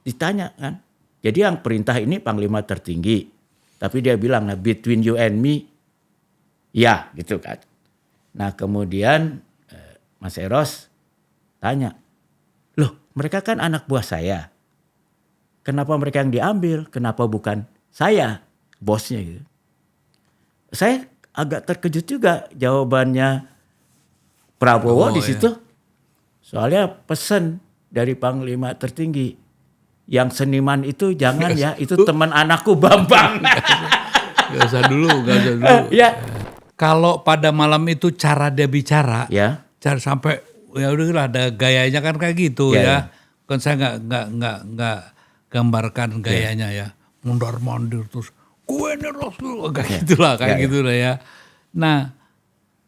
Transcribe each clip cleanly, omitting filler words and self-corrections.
ditanya kan. Jadi yang perintah ini panglima tertinggi. Tapi dia bilang, nah between you and me, ya gitu kan. Nah kemudian Mas Eros tanya, loh mereka kan anak buah saya. Kenapa mereka yang diambil? Kenapa bukan saya, bosnya gitu. Saya agak terkejut juga jawabannya Prabowo di situ. Ya. Soalnya pesan dari panglima tertinggi, yang seniman itu jangan ya, itu teman anakku Bambang. Gak usah dulu. Ya. Kalau pada malam itu cara dia bicara, ya, cara sampai ya udah ada gayanya kan kayak gitu ya. Kan saya nggak gambarkan gayanya ya, mundur terus gue ini Rasul kayak gitulah gitulah ya. Nah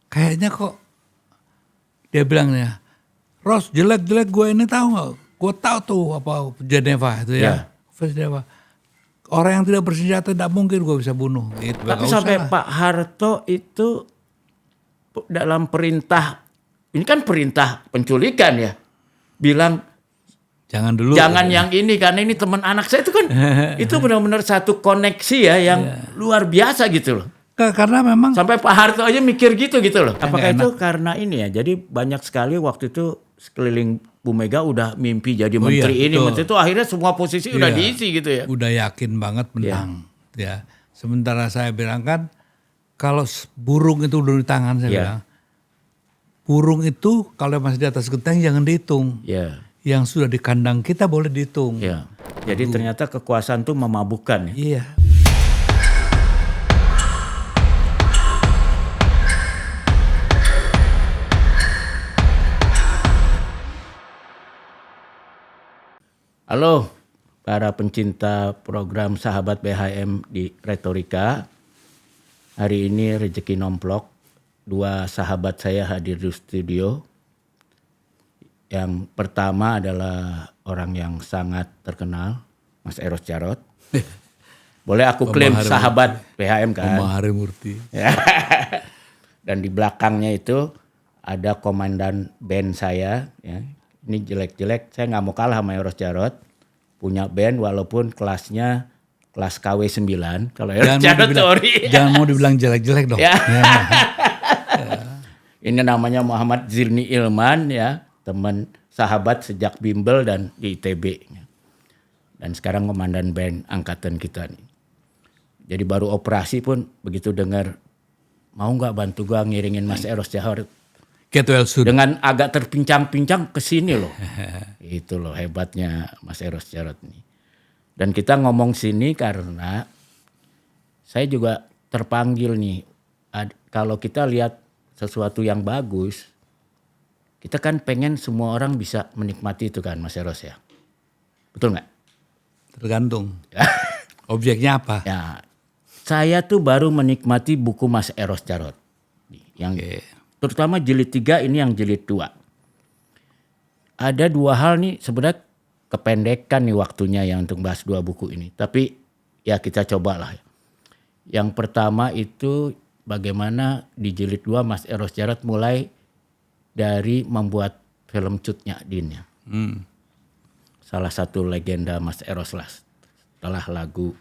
kayaknya kok dia bilangnya, Ros jelek gue ini tahu nggak? Gue tahu tuh apa Geneva itu ya. Geneva. Orang yang tidak bersenjata tidak mungkin gue bisa bunuh. Gitu. Tapi sampai Pak Harto itu dalam perintah, ini kan perintah penculikan ya, bilang jangan dulu. Jangan yang ini karena ini teman anak saya itu kan, itu benar-benar satu koneksi ya yang luar biasa gitu loh. Karena memang sampai Pak Harto aja mikir gitu loh. Apakah itu karena ini ya? Jadi banyak sekali waktu itu sekeliling Bu Mega udah mimpi jadi menteri ini, menteri itu akhirnya semua posisi udah diisi gitu ya. Udah yakin banget menang ya. Sementara saya bilang kan kalau burung itu udah di tangan saya bilang. Burung itu kalau masih di atas genteng jangan dihitung. Yang sudah di kandang kita boleh dihitung. Jadi ternyata kekuasaan tuh memabukkan ya. Iya. Halo para pencinta program Sahabat BHM di Retorika. Hari ini rezeki nomplok. 2 sahabat saya hadir di studio. Yang pertama adalah orang yang sangat terkenal, Mas Eros Jarot. Boleh aku klaim sahabat BHM kan? Mahari Murti. Dan di belakangnya itu ada komandan band saya ya. Ini jelek-jelek, saya nggak mau kalah sama Eros Jarot. Punya band walaupun kelasnya kelas KW 9. Kalau Eros Jarot teori. Jangan mau dibilang jelek-jelek dong. Ini namanya Muhammad Zirni Ilman ya. Teman sahabat sejak bimbel dan di ITB. Dan sekarang komandan band angkatan kita nih. Jadi baru operasi pun begitu dengar, mau nggak bantu gua ngiringin Mas Eros Jarot. Dengan agak terpincang-pincang ke sini loh. Itu loh hebatnya Mas Eros Jarot nih. Dan kita ngomong sini karena saya juga terpanggil nih. Kalau kita lihat sesuatu yang bagus, kita kan pengen semua orang bisa menikmati itu kan Mas Eros ya. Betul nggak? Tergantung. Objeknya apa? Ya, saya tuh baru menikmati buku Mas Eros Jarot. Yang terutama jilid 3, ini yang jilid 2. Ada 2 hal nih sebenarnya kependekan nih waktunya yang untuk bahas 2 buku ini. Tapi ya kita cobalah. Yang pertama itu bagaimana di jilid 2 Mas Eros Jarot mulai dari membuat film Cut Nyak-Din ya. Salah satu legenda Mas Eros lah. Setelah lagu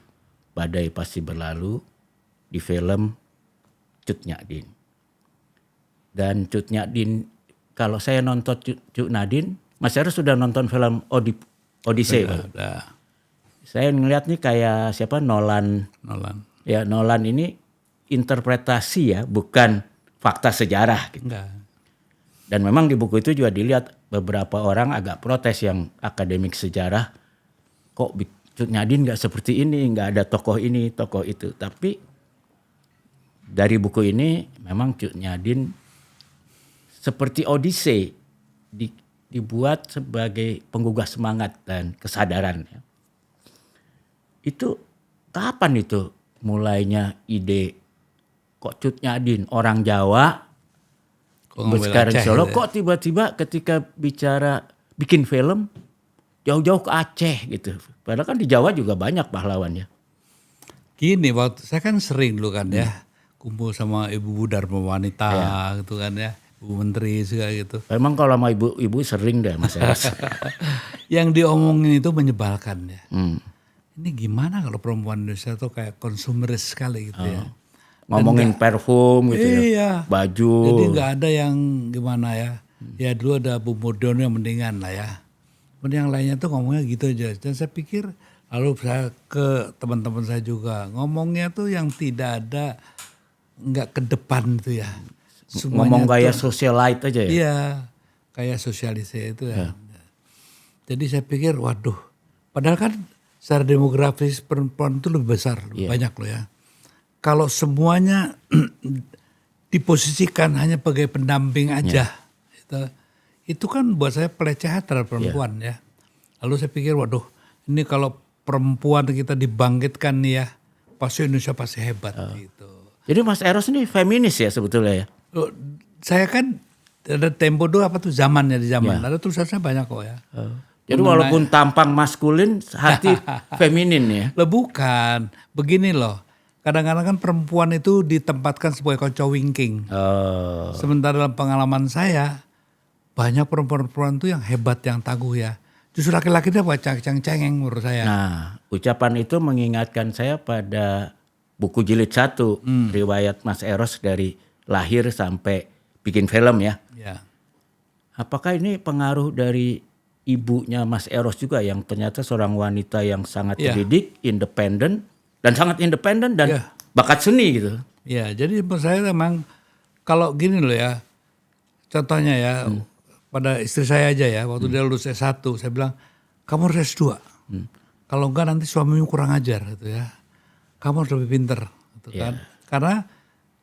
Badai Pasti Berlalu di film Cut Nyak-Din. Dan Cut Nyak-Din, kalau saya nonton Cut Nyak-Din, Mas Eros sudah nonton film Odyssey. Saya ngeliat nih kayak siapa Nolan. Ya Nolan ini interpretasi ya, bukan fakta sejarah. Gitu. Dan memang di buku itu juga dilihat beberapa orang agak protes yang akademik sejarah. Kok Cut Nyak-Din gak seperti ini, gak ada tokoh ini, tokoh itu. Tapi dari buku ini memang Cut Nyak-Din seperti Odyssey dibuat sebagai penggugah semangat dan kesadaran. Itu kapan itu mulainya ide kok Cut Nyak-Din orang Jawa sekarang Solo kok tiba-tiba ketika bicara bikin film jauh-jauh ke Aceh gitu. Padahal kan di Jawa juga banyak pahlawannya. Gini waktu saya kan sering dulu kan ya kumpul sama ibu-ibu Dharma Wanita gitu kan ya. Bu Menteri segala gitu. Emang kalau sama ibu sering deh Mas Eros. Yang diomongin itu menyebalkan ya. Ini gimana kalau perempuan Indonesia tuh kayak konsumeris sekali gitu ya. Ngomongin parfum gitu ya. Iya. Baju. Jadi nggak ada yang gimana ya. Ya dulu ada Bu Murdono yang mendingan lah ya. Kemudian yang lainnya tuh ngomongnya gitu aja. Dan saya pikir lalu saya ke teman-teman saya juga ngomongnya tuh yang tidak ada, nggak ke depan itu ya. Ngomong kayak socialite aja ya. Iya, kayak sosialisasi itu ya. Jadi saya pikir waduh, padahal kan secara demografis perempuan itu lebih besar, lebih banyak loh ya. Kalau semuanya diposisikan hanya sebagai pendamping aja, itu kan buat saya pelecehan terhadap perempuan ya. Lalu saya pikir waduh, ini kalau perempuan kita dibangkitkan nih ya, pasti Indonesia pasti hebat gitu. Jadi Mas Eros ini feminis ya sebetulnya ya? Loh, saya kan ada Tempo dulu apa tuh zamannya di zaman. Ada tulisannya banyak kok ya. Jadi walaupun tampang maskulin, hati feminin ya? Loh bukan, begini loh. Kadang-kadang kan perempuan itu ditempatkan sebagai konco wingking. Sementara dalam pengalaman saya, banyak perempuan-perempuan tuh yang hebat, yang tangguh ya. Justru laki-laki dia buat cengeng menurut saya. Nah, ucapan itu mengingatkan saya pada buku jilid 1, riwayat Mas Eros dari lahir sampai bikin film ya. Apakah ini pengaruh dari ibunya Mas Eros juga yang ternyata seorang wanita yang sangat terdidik, independen dan bakat seni gitu. Ya, jadi menurut saya memang kalau gini loh ya. Contohnya ya, pada istri saya aja ya, waktu dia lulus S1, saya bilang, kamu harus S2. Kalau enggak nanti suamimu kurang ajar gitu ya. Kamu harus lebih pinter gitu kan. Karena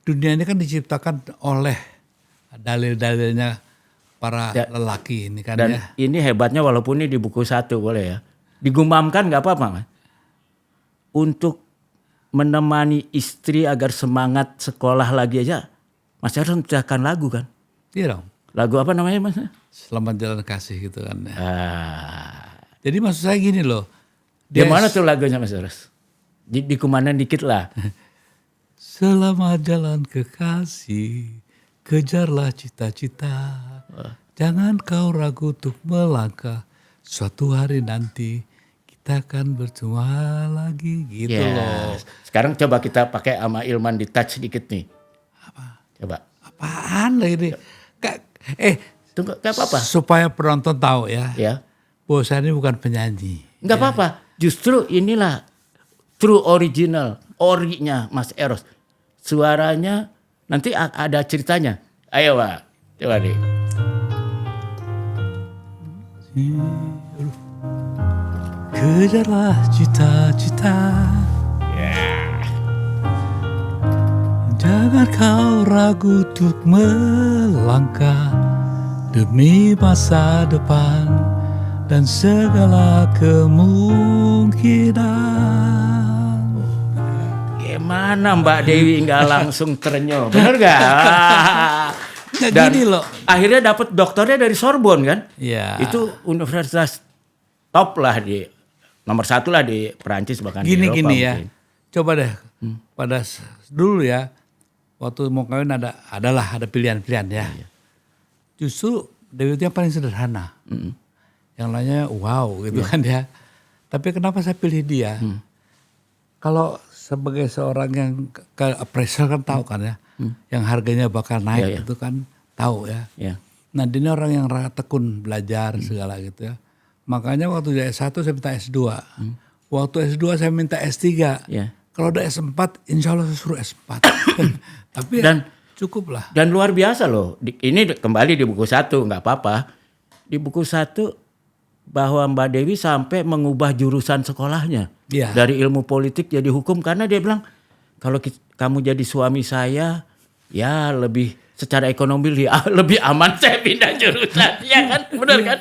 dunia ini kan diciptakan oleh dalil-dalilnya para lelaki ini kan dan ya. Ini hebatnya walaupun ini di buku 1 boleh ya. Digumamkan gak apa-apa Mas. Untuk menemani istri agar semangat sekolah lagi aja. Mas Eros menciptakan lagu kan. Iya dong. Lagu apa namanya Mas? Selamat Jalan Kasih gitu kan ya. Jadi maksud saya gini loh. Gimana tuh lagunya Mas Eros? Dikumanan dikit lah. Selamat jalan kekasih, kejarlah cita-cita. Jangan kau ragu untuk melangkah. Suatu hari nanti kita akan berjumpa lagi gitu loh. Sekarang coba kita pakai sama Ilman di touch dikit nih. Apa? Coba. Apaan lah ini? Tunggu, gak apa-apa. Supaya penonton tahu ya. Bahwa saya ini bukan penyanyi. Gak apa-apa. Justru inilah true original. Orinya Mas Eros. Suaranya nanti ada ceritanya. Ayo Pak. Coba deh. Kejarlah cita-cita. Jangan kau ragu untuk melangkah demi masa depan dan segala kemungkinan. Gimana Mbak Dewi nggak langsung terenyuh, bener nggak? Dan gini loh. Akhirnya dapat doktornya dari Sorbonne kan? Iya. Itu universitas top lah di nomor 1 lah di Perancis bahkan Gini di Eropa ya. mungkin. Coba deh pada dulu ya. Waktu mau kawin ada pilihan-pilihan ya. Justru Dewi itu yang paling sederhana. Yang lainnya wow gitu kan ya. Tapi kenapa saya pilih dia? Kalau sebagai seorang yang appraisal kan tahu kan ya. Yang harganya bakal naik itu kan tahu ya. Nah dia ini orang yang tekun belajar segala gitu ya. Makanya waktu dia S1 saya minta S2. Waktu S2 saya minta S3. Kalau udah S4 insya Allah saya suruh S4. Tapi dan cukup lah. Dan luar biasa loh. Ini kembali di buku 1 nggak apa-apa. Di buku 1 bahwa Mbak Dewi sampai mengubah jurusan sekolahnya. Dari ilmu politik jadi hukum. Karena dia bilang kalau kamu jadi suami saya ya lebih secara ekonomi lebih aman saya pindah jurusan. Ya kan? Benar kan?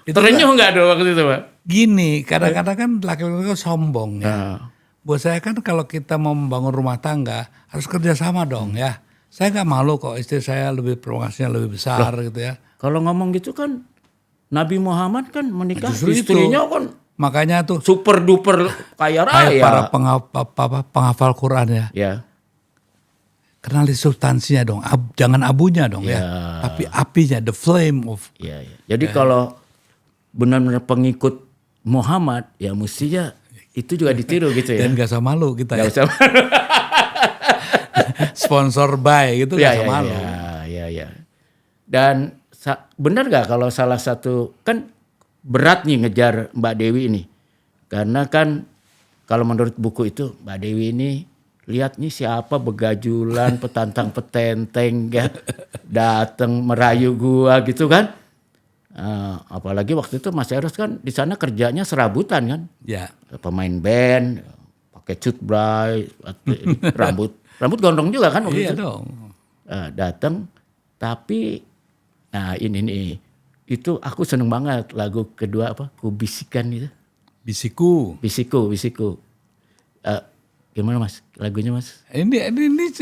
Terenyuh nggak dong waktu itu Pak? Gini kadang-kadang kan laki-laki sombong ya. Buat saya kan kalau kita mau membangun rumah tangga harus kerjasama dong ya. Saya nggak malu kok istri saya lebih penghasilannya lebih besar gitu ya. Kalau ngomong gitu kan Nabi Muhammad kan menikah istrinya kan makanya tuh super duper kaya raya. Para penghafal Quran ya. kenali substansinya dong, jangan abunya dong ya, tapi apinya, the flame of. Iya, iya. Jadi kalau benar-benar pengikut Muhammad, ya mestinya itu juga ditiru gitu ya. Dan gak usah malu kita Gak ya. usah. Sponsor by gitu gak usah malu. Iya. Dan benar gak kalau salah satu, kan berat nih ngejar Mbak Dewi ini. Karena kan kalau menurut buku itu Mbak Dewi ini lihat nih siapa begajulan, petantang petenteng ya, datang merayu gua gitu kan. Apalagi waktu itu Mas Eros kan di sana kerjanya serabutan kan. Ya. Pemain band, pakai cut bray, rambut gondrong juga kan waktu Iya itu. dong. Datang, tapi ini nih, itu aku seneng banget lagu kedua apa? Ku bisikan itu. Bisiku. Bisiku. Gimana Mas lagunya Mas? Ini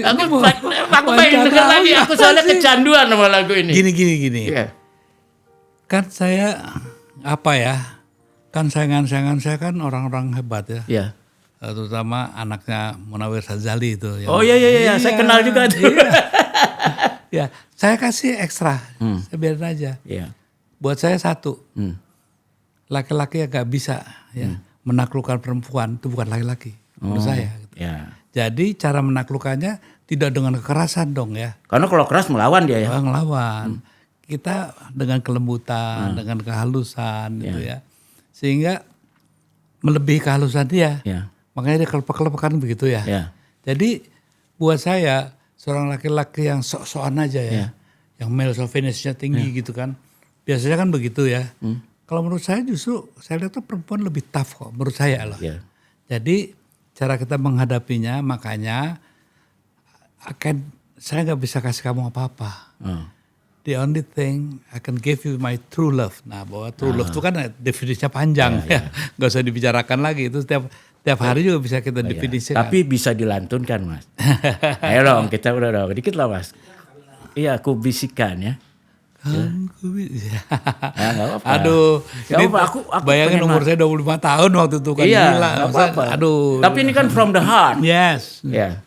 Aku pengen denger lagi. Aku soalnya kecanduan sama lagu ini. Gini. Iya. Kan saya kan sayangan-sayangan saya kan orang-orang hebat ya. Iya. Terutama anaknya Munawir Sazali itu. Oh iya. Saya kenal juga tuh. Iya. Ya, saya kasih ekstra. Saya biarin aja. Iya. Buat saya satu. Laki-laki yang gak bisa ya menaklukkan perempuan itu bukan laki-laki menurut saya. Gitu. Ya. Jadi cara menaklukkannya tidak dengan kekerasan dong ya. Karena kalau keras melawan dia ya. Ngelawan. Kita dengan kelembutan, dengan kehalusan gitu ya. Sehingga melebihi kehalusan dia. Ya. Makanya dia kelepek-kelepekan begitu ya. Ya. Jadi buat saya seorang laki-laki yang sok-sokan aja ya. Yang male chauvinisnya tinggi gitu kan. Biasanya kan begitu ya. Kalau menurut saya justru saya lihat tuh perempuan lebih tough kok menurut saya loh. Ya. Jadi cara kita menghadapinya makanya saya nggak bisa kasih kamu apa-apa. The only thing I can give you my true love. Nah, bahwa true love itu kan definisinya panjang ya. Gak usah dibicarakan lagi. Itu tiap hari juga bisa kita definisikan. Tapi bisa dilantunkan Mas. Ayo dong kita udah dong. Dikit lah Mas. Iya aku bisikan ya. Gak apa-apa. Aduh. Gak Ini apa, aku bayangin umur saya 25 tahun waktu itu kan. Iya, Gila. gak apa-apa. Aduh. Tapi ini kan from the heart. Yes. Ya.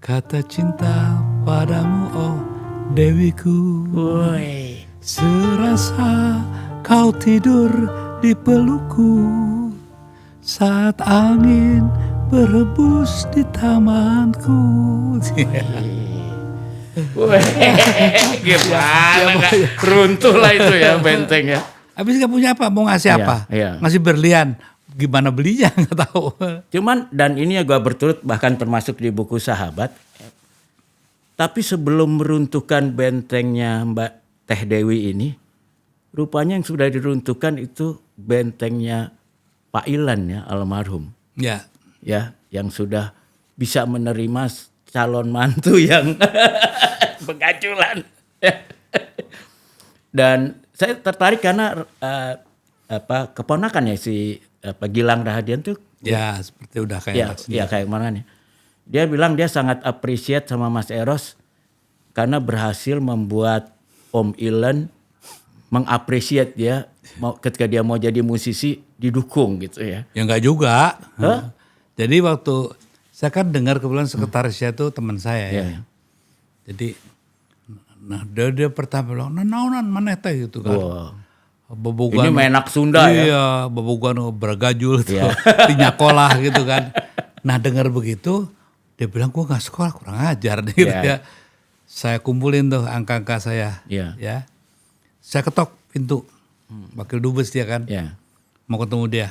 Kata cinta padamu oh Dewiku. Woi. Serasa kau tidur di pelukku saat angin berhembus di tamanku. Gimana gak runtuh lah itu ya benteng ya. Habis gak punya apa, mau ngasih apa? Iya. Ngasih berlian, gimana belinya gak tahu. Cuman dan ini ya gue berturut bahkan termasuk di buku Sahabat. Tapi sebelum meruntuhkan bentengnya Mbak Teh Dewi ini, rupanya yang sudah diruntuhkan itu bentengnya Pak Ilan ya almarhum. Ya. Ya, yang sudah bisa menerima calon mantu yang begajulan. Dan saya tertarik karena keponakan ya si Gilang Rahadian tuh. Ya, seperti udah kayak ya kayak mana nih. Dia bilang dia sangat appreciate sama Mas Eros karena berhasil membuat Om Ilan mengapresiat dia ketika dia mau jadi musisi didukung gitu ya. Ya enggak juga. Jadi waktu saya kan dengar kebetulan sekretarisnya itu teman saya ya. Jadi nah dia pertama bilang naonan maneh teh gitu kan. Wow. Bobogan, ini menak Sunda ya. Iya, bobogan bergajul tuh. Di nyakolah gitu kan. Nah dengar begitu dia bilang gue gak sekolah kurang ajar nih gitu ya. Saya kumpulin tuh angka-angka saya. Ya. Saya ketok pintu. Wakil dubes dia kan. Mau ketemu dia.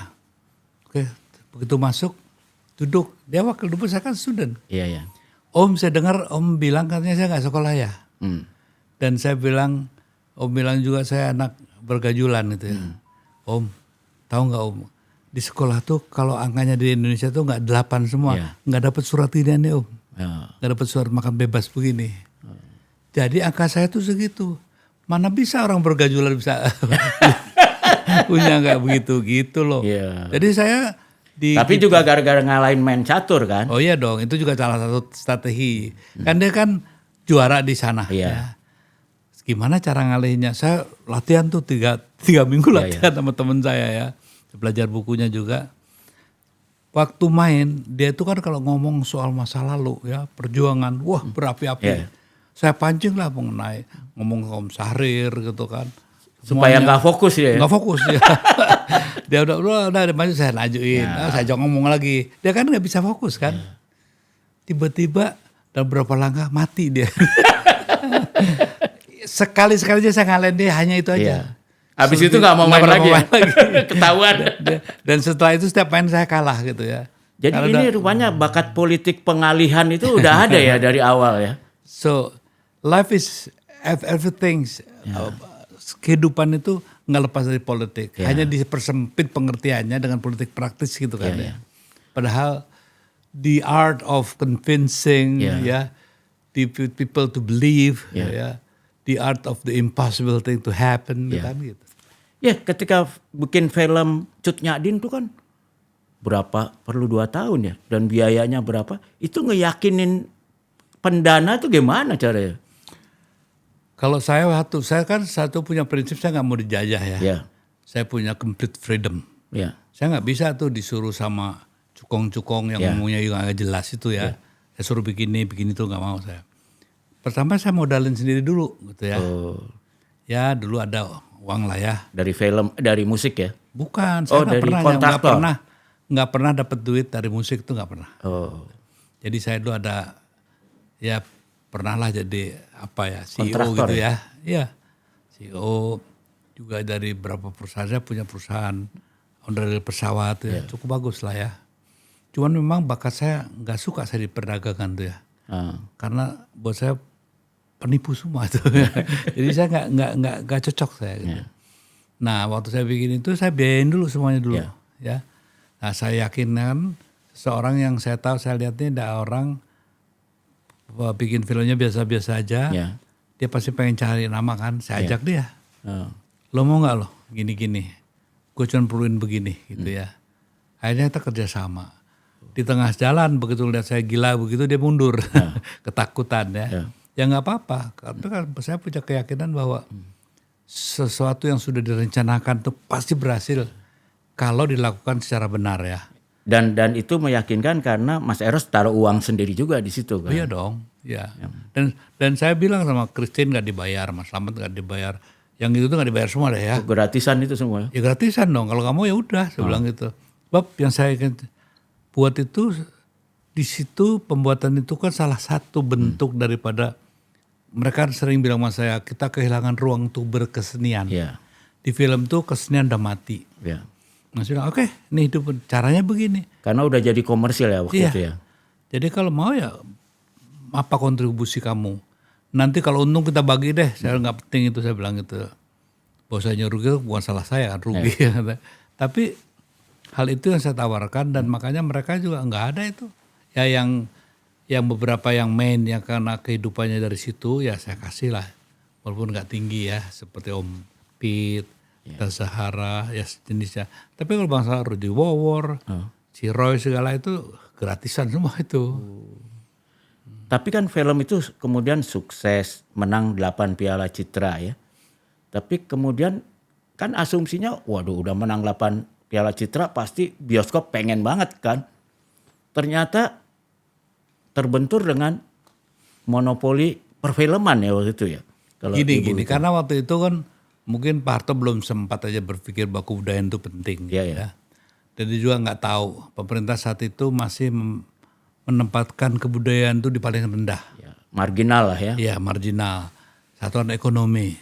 Oke, begitu masuk duduk. Dia wakil dubes, saya kan student. Om saya dengar Om bilang katanya saya gak sekolah ya. Dan saya bilang, Om bilang juga saya anak bergajulan gitu ya. Om, tahu gak Om? Di sekolah tuh kalau angkanya di Indonesia tuh nggak 8 semua, nggak dapat surat ini Om, nggak dapat surat makan bebas begini. Jadi angka saya tuh segitu. Mana bisa orang bergajulan bisa punya nggak begitu gitu loh. Jadi saya tapi juga gara-gara ngalahin main catur kan? Oh iya dong, itu juga salah satu strategi. Kan dia kan juara di sana. Ya. Gimana cara ngalahinnya? Saya latihan tuh 3 minggu latihan sama teman saya ya. Belajar bukunya juga. waktu main dia itu kan kalau ngomong soal masa lalu ya perjuangan, wah berapi-api. Yeah. Saya pancing lah mengenai ngomong kaum Sahrir gitu kan. Supaya nggak fokus ya. Nggak fokus ya. Dia udah maju saya lajuin, saya jangan ngomong lagi. Dia kan nggak bisa fokus kan. Tiba-tiba dalam beberapa langkah mati dia. Sekali-sekali aja saya ngalahin dia hanya itu aja. Habis itu nggak mau main lagi. Ketahuan. Dan setelah itu setiap main saya kalah gitu ya. Jadi karena ini rupanya bakat politik pengalihan itu udah ada ya dari awal ya. So life is everything. Kehidupan itu nggak lepas dari politik. Hanya dipersempit pengertiannya dengan politik praktis gitu kan ya. Padahal the art of convincing the people to believe the art of the impossible thing to happen kan gitu. Ya, ketika bikin film Cut Nyak Dien tuh kan perlu 2 tahun ya, dan biayanya berapa? Itu ngeyakinin pendana tuh gimana caranya? Kalau saya kan satu punya prinsip saya nggak mau dijajah ya. Saya punya complete freedom. Saya nggak bisa tuh disuruh sama cukong-cukong yang ngomongnya juga nggak jelas itu ya. Saya suruh bikin itu nggak mau saya. Pertama saya modalin sendiri dulu gitu ya. Ya dulu ada uang lah ya. Dari film, dari musik ya? Bukan, saya nggak pernah dapat duit dari musik itu nggak pernah. Jadi saya dulu ada ya pernah lah jadi apa ya CEO kontraktor gitu ya. Iya CEO juga dari beberapa perusahaan, saya punya perusahaan onderdil pesawat ya, cukup bagus lah ya. Cuman memang bakat saya nggak suka saya diperdagangkan tuh ya. Karena buat saya penipu semua tuh. Jadi saya nggak cocok saya gitu. Nah waktu saya bikin itu saya biayain dulu semuanya dulu ya. Nah saya yakinkan seseorang yang saya tahu, saya lihatnya ada orang bikin filmnya biasa-biasa aja. Dia pasti pengen cari nama kan, saya ajak dia. Lo mau gak lo gini-gini, gue cuma perluin begini gitu ya. Akhirnya kita kerja sama. Di tengah jalan begitu lihat saya gila begitu dia mundur. Ketakutan ya. Ya gak apa-apa, karena kan saya punya keyakinan bahwa sesuatu yang sudah direncanakan itu pasti berhasil kalau dilakukan secara benar ya. Dan itu meyakinkan karena Mas Eros taruh uang sendiri juga di situ kan. Iya dong, ya. Dan saya bilang sama Christine nggak dibayar, Mas Slamet nggak dibayar, yang itu tuh nggak dibayar semua deh ya. Gratisan itu semua. Ya gratisan dong, kalau kamu ya udah, saya bilang gitu. Sebab yang saya buat itu di situ pembuatan itu kan salah satu bentuk daripada mereka sering bilang sama saya kita kehilangan ruang untuk berkesenian. Di film tuh kesenian udah mati. Mas bilang oke, ini hidup caranya begini. Karena udah jadi komersil ya waktu itu ya. Jadi kalau mau ya apa kontribusi kamu. Nanti kalau untung kita bagi deh, saya nggak penting itu saya bilang gitu. Bahwasanya rugi itu bukan salah saya kan, rugi. Tapi hal itu yang saya tawarkan dan makanya mereka juga nggak ada itu. Ya yang beberapa yang main yang karena kehidupannya dari situ ya saya kasih lah. Walaupun nggak tinggi ya, seperti Om Pit, dan Sahara ya jenisnya. Tapi kalau bangsa Rudy Wawor, si Roy segala itu gratisan semua itu. Tapi kan film itu kemudian sukses, menang 8 Piala Citra ya. Tapi kemudian kan asumsinya waduh udah menang 8 Piala Citra pasti bioskop pengen banget kan. Ternyata terbentur dengan monopoli perfilman ya waktu itu ya. Kalau gini, karena waktu itu kan mungkin Pak Harto belum sempat aja berpikir bahwa kebudayaan itu penting. Ya. Dan dia juga nggak tahu pemerintah saat itu masih menempatkan kebudayaan itu di paling rendah. Marginal lah ya. Iya marginal, satuan ekonomi.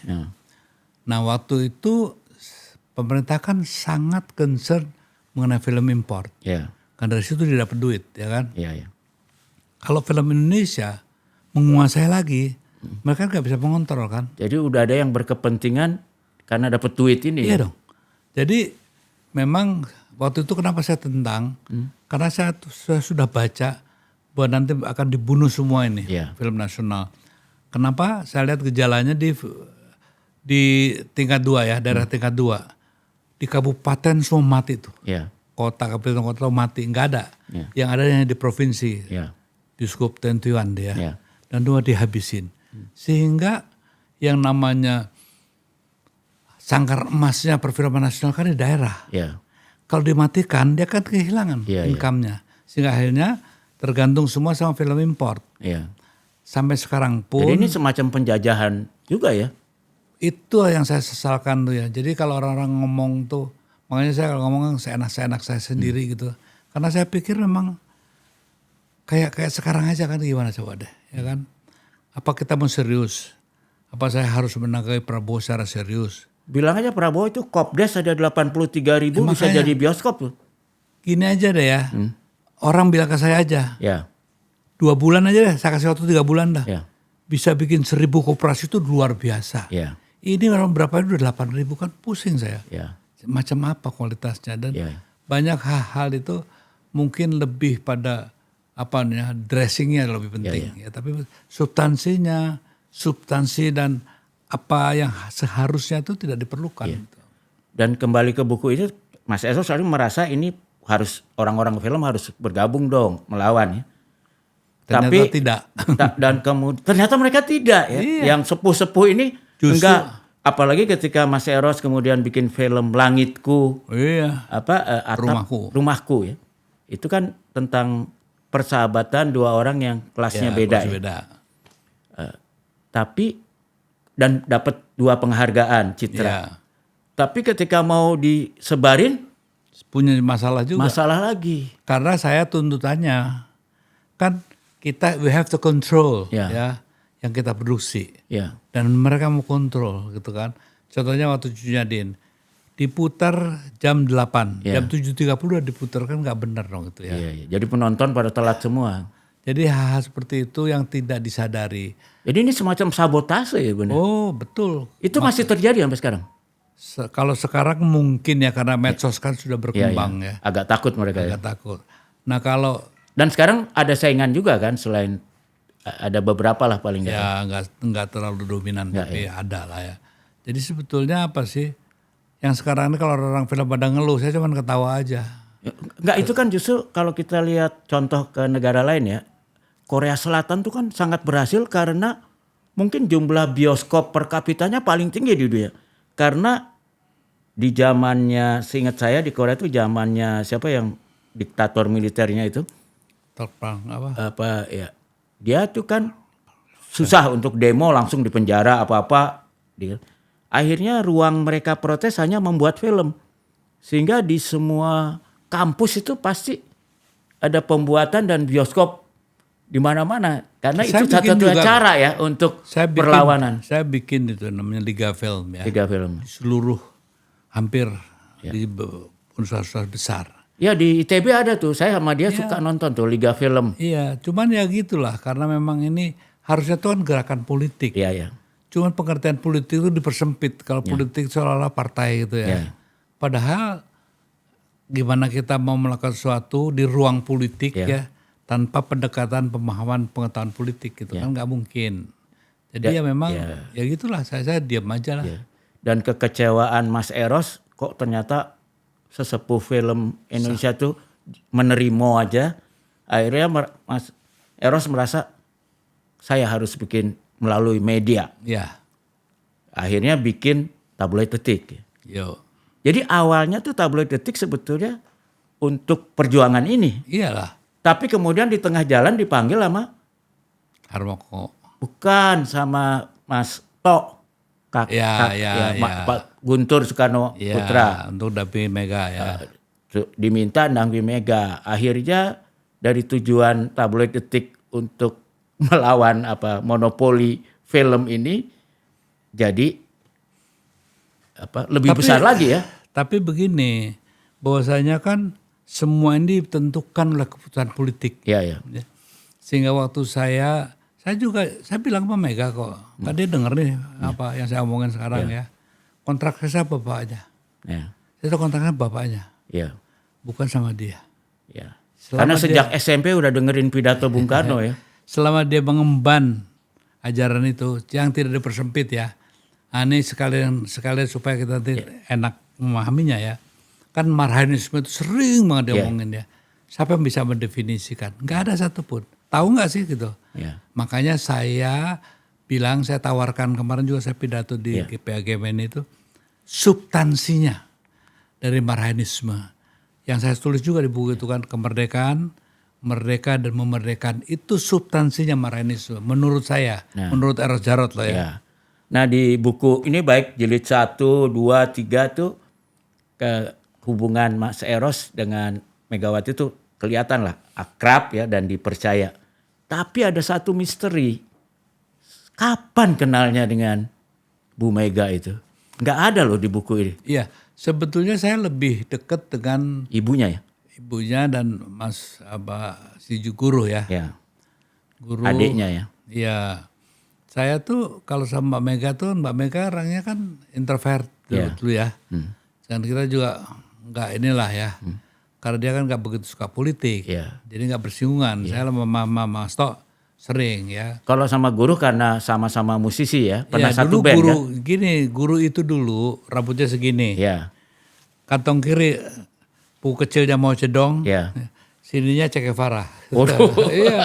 Nah waktu itu pemerintah kan sangat concern mengenai film import. Kan dari situ dia dapat duit ya kan. Kalau film Indonesia menguasai lagi, mereka nggak bisa mengontrol kan. Jadi udah ada yang berkepentingan karena dapat duit ini. Iya dong. Jadi memang waktu itu kenapa saya tentang? Karena saya sudah baca bahwa nanti akan dibunuh semua ini film nasional. Kenapa? Saya lihat gejalanya di tingkat 2 ya, daerah tingkat 2. Di kabupaten semua mati tuh. Kota, kabupaten kota mati, nggak ada. Yang ada hanya di provinsi. Di skup tentuan dia. Dan dua dihabisin. Sehingga yang namanya sangkar emasnya perfilman nasional kan di daerah. kalau dimatikan dia kan kehilangan income-nya. Sehingga akhirnya tergantung semua sama film import. Iya. Sampai sekarang pun. Jadi ini semacam penjajahan juga ya. Itu yang saya sesalkan tuh ya. Jadi kalau orang-orang ngomong tuh, makanya saya kalau ngomong seenak-seenak saya sendiri gitu. Karena saya pikir memang kayak sekarang aja kan, gimana coba deh, ya kan? Apa kita mau serius? Apa saya harus menanggapi Prabowo secara serius? Bilang aja Prabowo itu Kopdes ada 83.000 bisa jadi bioskop tuh. Gini aja deh ya. Orang bilang ke saya aja. Ya. 2 bulan aja deh, saya kasih waktu 3 bulan dah. Ya. Bisa bikin 1.000 koperasi itu luar biasa. Ya. Ini orang berapa itu udah 8.000 kan, pusing saya. Ya. Macam apa kualitasnya, dan banyak hal itu mungkin lebih pada apa nih, dressingnya lebih penting. Ya, tapi substansi dan apa yang seharusnya itu tidak diperlukan. Dan kembali ke buku itu, Mas Eros selalu merasa ini harus orang-orang film harus bergabung dong melawan ya. Ternyata tapi tidak. Dan kemudian ternyata mereka tidak ya. Yang sepuh-sepuh ini justru, enggak. Apalagi ketika Mas Eros kemudian bikin film Langitku, Rumahku. Rumahku ya. Itu kan tentang persahabatan dua orang yang kelasnya beda. Tapi dan dapat 2 penghargaan Citra. Tapi ketika mau disebarin punya masalah juga. Masalah lagi. Karena saya tuntutannya kan we have to control ya yang kita produksi. Dan mereka mau kontrol gitu kan. Contohnya waktu Cucunya Din diputar jam 8, jam 7.30 udah diputar, kan nggak benar dong itu ya. Jadi penonton pada telat semua. Jadi hal seperti itu yang tidak disadari. Jadi ini semacam sabotase ya benar. Oh betul. Itu masih terjadi sampai sekarang? Kalau sekarang mungkin ya karena medsos kan sudah berkembang ya. Agak takut mereka. Agak takut. Nah kalau. Dan sekarang ada saingan juga kan, selain ada beberapa lah paling nggak. Ya nggak terlalu dominan tapi ada lah ya. Jadi sebetulnya apa sih? Yang sekarang ini kalau orang film pada ngeluh, saya cuma ketawa aja. Enggak, itu kan justru kalau kita lihat contoh ke negara lain ya. Korea Selatan tuh kan sangat berhasil karena mungkin jumlah bioskop per kapitanya paling tinggi di dunia. Karena di zamannya, seingat saya di Korea itu zamannya siapa yang diktator militernya itu. Dia tuh kan susah untuk demo langsung dipenjara apa-apa. Akhirnya ruang mereka protes hanya membuat film. Sehingga di semua kampus itu pasti ada pembuatan dan bioskop di mana-mana. Karena itu satu-satunya cara ya untuk perlawanan. Saya bikin itu namanya Liga Film ya. Liga Film. Di seluruh hampir di universitas besar. Ya di ITB ada tuh. Saya sama dia suka nonton tuh Liga Film. Iya, cuman ya gitulah karena memang ini harusnya tuh kan gerakan politik. Iya. Cuman pengertian politik itu dipersempit. Kalau politik seolah-olah partai gitu ya. Padahal gimana kita mau melakukan sesuatu di ruang politik ya tanpa pendekatan pemahaman pengetahuan politik gitu kan nggak mungkin. Jadi memang ya gitulah saya diam aja lah. Dan kekecewaan Mas Eros kok ternyata sesepuh film Indonesia tuh menerima aja. Akhirnya Mas Eros merasa saya harus bikin melalui media. Ya. Akhirnya bikin Tabloid Detik. Jadi awalnya tuh Tabloid Detik sebetulnya untuk perjuangan ini. Iyalah. Tapi kemudian di tengah jalan dipanggil sama Harmoko. Bukan, sama Mas Tok. Pak Guntur Soekarno Putra. Untuk dampingi Mega ya. Diminta dampingi Mega. Akhirnya dari tujuan Tabloid Detik untuk melawan monopoli film ini jadi lebih besar lagi ya. Tapi begini, bahwasanya kan semua ini ditentukan oleh keputusan politik. Iya. Sehingga waktu saya bilang sama Mega kok, tadi denger nih apa yang saya omongin sekarang ya. Kontrak saya bapaknya. Saya tahu kontraknya bapaknya. Bukan sama dia. Karena sejak SMP udah dengerin pidato Bung Karno ya. Selama dia mengemban ajaran itu yang tidak dipersempit ya. Ini sekalian supaya kita nanti enak memahaminya ya. Kan marhanisme itu sering banget diomongin ya. Siapa yang bisa mendefinisikan? Nggak ada satupun. Tahu nggak sih gitu? Makanya saya bilang, saya tawarkan kemarin juga saya pidato di GPAGMN itu substansinya dari marhanisme. yang saya tulis juga di buku itu kan, kemerdekaan, merdeka dan memerdekakan itu substansinya Marxisme menurut saya, menurut Eros Jarot loh ya. Ya. Nah di buku ini baik jilid 1, 2, 3 tuh ke hubungan Mas Eros dengan Megawati itu kelihatan lah akrab ya dan dipercaya. Tapi ada satu misteri. Kapan kenalnya dengan Bu Mega itu? Nggak ada loh di buku ini. Iya, sebetulnya saya lebih dekat dengan Ibunya ya? ibunya dan si guru ya. Ya. Guru. Adiknya ya? Iya. Saya tuh kalau sama Mbak Mega tuh, Mbak Mega orangnya kan introvert dulu ya. Dan kita juga nggak inilah ya. Karena dia kan nggak begitu suka politik. Jadi nggak bersinggungan. Saya sama Mama Sto sering ya. Kalau sama guru karena sama-sama musisi ya? Pernah Ya, satu dulu band guru, kan? gini, guru itu dulu rambutnya segini. Ya. Kantong kiri buku kecilnya Mao Zedong, Ya. sininya Che Guevara. Waduh. Iya.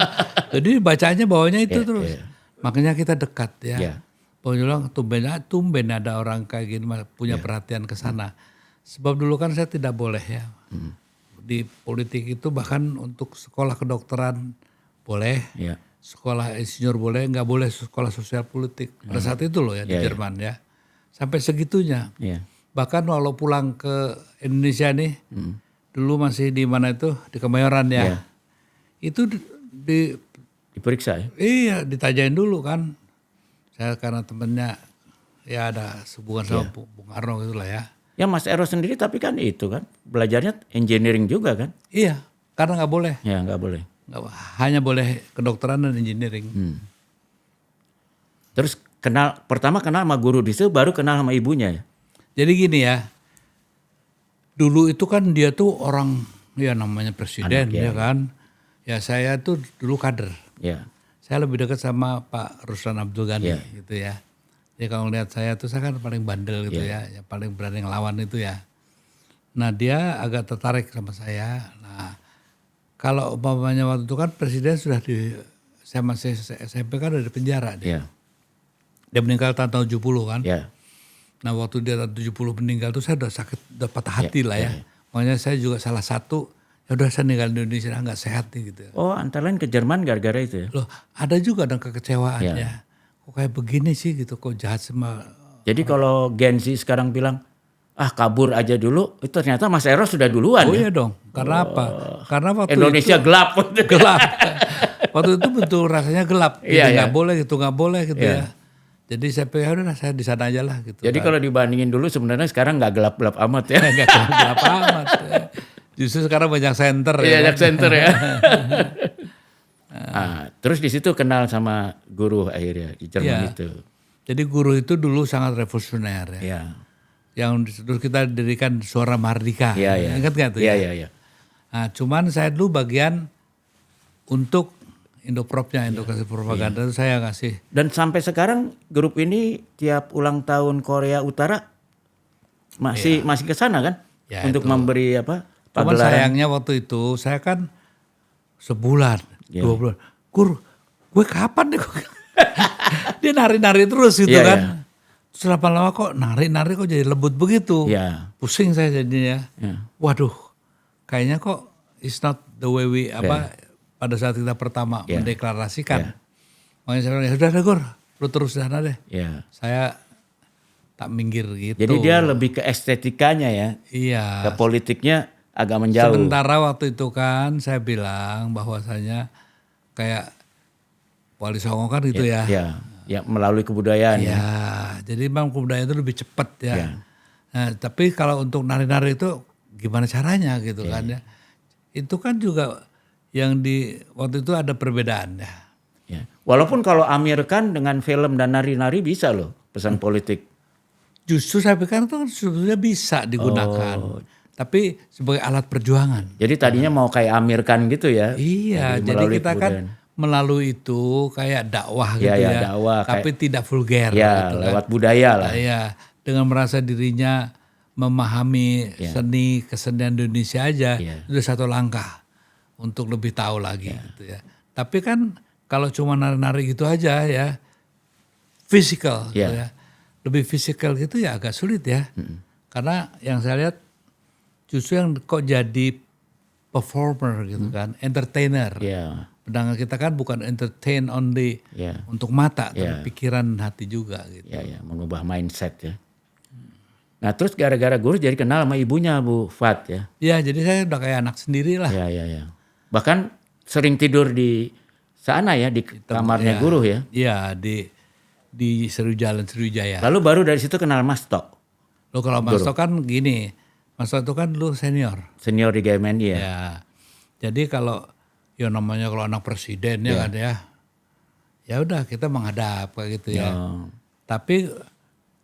Jadi bacanya bawahnya itu terus. Makanya kita dekat ya. Pokoknya bilang tumben ada orang kayak gini punya perhatian ke sana. Sebab dulu kan saya tidak boleh ya. Di politik itu bahkan untuk sekolah kedokteran boleh. Sekolah insinyur boleh, nggak boleh sekolah sosial politik. Pada saat itu loh ya di Jerman ya. Sampai segitunya. Bahkan walau pulang ke Indonesia nih, dulu masih di mana itu, di Kemayoran ya. Itu diperiksa ya? Iya, ditanyain dulu kan. Saya karena temennya ya ada hubungan sama Bung Karno gitu lah ya. Ya Mas Eros sendiri tapi kan itu kan, belajarnya engineering juga kan? Iya, karena nggak boleh. Ya nggak boleh. Hanya boleh kedokteran dan engineering. Terus pertama kenal sama guru di situ, baru kenal sama ibunya ya? Jadi gini ya, dulu itu kan dia tuh orang ya namanya presiden ya kan. Ya saya tuh dulu kader. Saya lebih dekat sama Pak Ruslan Abdul Ghani gitu ya. Jadi kalau lihat saya tuh saya kan paling bandel gitu ya, yang paling berani ngelawan itu ya. Nah dia agak tertarik sama saya. Nah kalau umpamanya waktu itu kan presiden sudah saya masih SMP kan udah di penjara dia. Dia meninggal tahun 70 kan. Nah waktu dia tahun 70 meninggal tuh saya udah sakit, udah patah hati lah ya. Makanya saya juga salah satu, ya udah saya tinggal di Indonesia nggak sehat nih gitu. Oh antara lain ke Jerman gara-gara itu ya? Loh ada juga dan kekecewaannya. Kok kayak begini sih gitu, kok jahat sama. Jadi kalau Gen Z sekarang bilang, kabur aja dulu, itu ternyata Mas Eros sudah duluan ya? Oh iya dong, karena apa? Karena waktu Indonesia itu gelap. gelap. Waktu itu betul rasanya gelap, gitu nggak boleh gitu, nggak boleh gitu ya. Jadi saya pikir udah saya di sana aja lah gitu. Jadi kalau dibandingin dulu sebenarnya sekarang nggak gelap-gelap amat ya? Nggak gelap amat. Justru sekarang banyak center ya. Iya banyak center ya. Terus di situ kenal sama guru akhirnya di Jerman itu. Jadi guru itu dulu sangat revolusioner ya. Yang terus kita dirikan Suara Mardika. Ingat nggak tuh? Iya. Nah, cuman saya dulu bagian untuk Indopropnya, edukasi propaganda itu saya ngasih. Dan sampai sekarang grup ini tiap ulang tahun Korea Utara masih ke sana kan? Untuk memberi apa? Cuman sayangnya waktu itu saya kan sebulan, 2 bulan. Gue kapan deh? Dia nari-nari terus gitu kan. Terus lama-lama kok nari-nari kok jadi lembut begitu. Pusing saya jadinya. Waduh, kayaknya kok it's not the way we pada saat kita pertama mendeklarasikan. Makanya saya bilang, ya sudah deh Gur, lu terus sana deh. Saya tak minggir gitu. Jadi dia lebih ke estetikanya ya. Iya. Ke politiknya agak menjauh. Sementara waktu itu kan saya bilang bahwasanya kayak Wali Songo kan gitu ya. Ya melalui kebudayaan. Jadi memang kebudayaan itu lebih cepat ya. Nah, tapi kalau untuk nari-nari itu gimana caranya gitu kan ya. Itu kan juga yang waktu itu ada perbedaan ya. Walaupun kalau Amir Khan dengan film dan nari-nari bisa loh pesan politik. Justru saya pikir itu kan sebetulnya bisa digunakan. Tapi sebagai alat perjuangan. Jadi tadinya mau kayak Amir Khan gitu ya. Iya, jadi kita kan melalui itu kayak dakwah gitu ya. Dakwah, tapi tidak vulgar. Ya, gitu lewat budaya lah. Iya, dengan merasa dirinya memahami seni kesenian Indonesia aja, itu satu langkah untuk lebih tahu lagi gitu ya. Tapi kan kalau cuma nari-nari gitu aja ya, physical gitu ya. Lebih physical gitu ya agak sulit ya. Karena yang saya lihat justru yang kok jadi performer gitu kan, entertainer. Ya, Sedangkan kita kan bukan entertain only ya, untuk mata, Ya. tapi pikiran dan hati juga gitu. ya, mengubah mindset ya. Nah terus gara-gara guru jadi kenal sama ibunya Bu Fat ya. Ya jadi saya udah kayak anak sendiri lah. Ya. Bahkan sering tidur di sana ya, di kamarnya guru ya. Iya di Sriwijaya. Lalu baru dari situ kenal Mas Tok, Lo kalau Mas Tok kan gini, Mas Tok itu kan dulu senior. senior di GMNI ya. Ya. Jadi kalau ya namanya kalau anak presiden ya kan ya udah kita menghadap kayak gitu ya. Tapi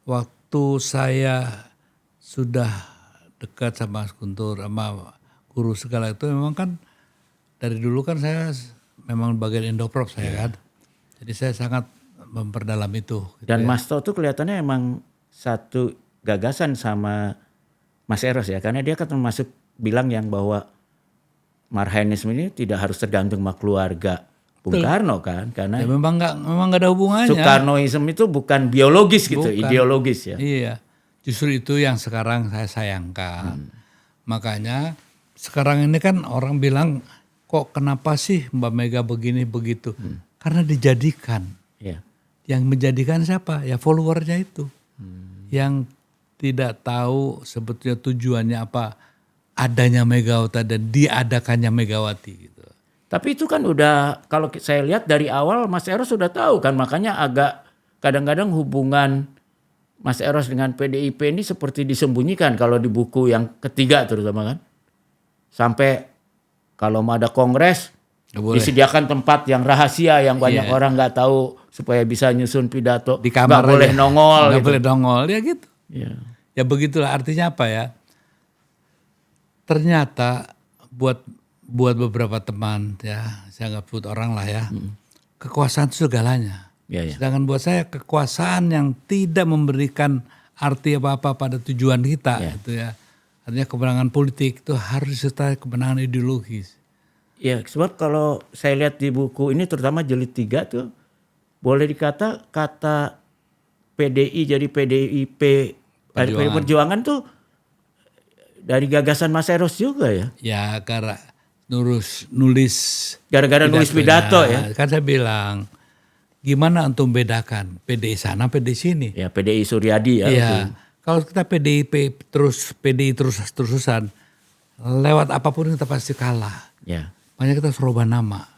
waktu saya sudah dekat sama Mas Guntur sama guru segala itu memang kan dari dulu kan saya memang bagian Indoprop saya kan. Jadi saya sangat memperdalam itu. Gitu Dan Mas Tok tuh kelihatannya emang satu gagasan sama Mas Eros ya. Karena dia kan termasuk bilang yang bahwa Marhainisme ini tidak harus tergantung sama keluarga Bung Karno kan. Karena Ya memang nggak ada hubungannya. Soekarnoisme itu bukan biologis gitu, Bukan. ideologis ya. Iya, justru itu yang sekarang saya sayangkan. Makanya sekarang ini kan orang bilang kok kenapa sih Mbak Mega begini begitu? Karena dijadikan. Ya. Yang menjadikan siapa? Ya followernya itu. Yang tidak tahu sebetulnya tujuannya apa adanya Megawati dan diadakannya Megawati gitu. Tapi itu kan udah, kalau saya lihat dari awal Mas Eros sudah tahu kan, makanya agak kadang-kadang hubungan Mas Eros dengan PDIP ini seperti disembunyikan kalau di buku yang ketiga terutama kan. Sampai kalau mau ada kongres disediakan tempat yang rahasia yang banyak orang nggak tahu supaya bisa nyusun pidato. Di kamar nggak boleh aja. nongol Nggak gitu. boleh nongol ya gitu. Ya. Ya begitulah artinya apa ya? Ternyata buat beberapa teman ya, saya nggak sebut orang lah ya, kekuasaan itu segalanya. Ya. Sedangkan buat saya kekuasaan yang tidak memberikan arti apa-apa pada tujuan kita gitu ya. Artinya kemenangan politik itu harus disertai kemenangan ideologis. Ya, sebab kalau saya lihat di buku ini terutama jilid 3 tuh boleh dikata kata PDI jadi PDIP Perjuangan tuh dari gagasan Mas Eros juga ya. Ya karena nulis Gara-gara nulis pidato ya. Kan saya bilang gimana untuk membedakan PDI sana PDI sini. Ya PDI Suryadi ya. Iya. Kalau kita PDI terus-terusan lewat apapun kita pasti kalah. Ya. Makanya kita harus rubah nama.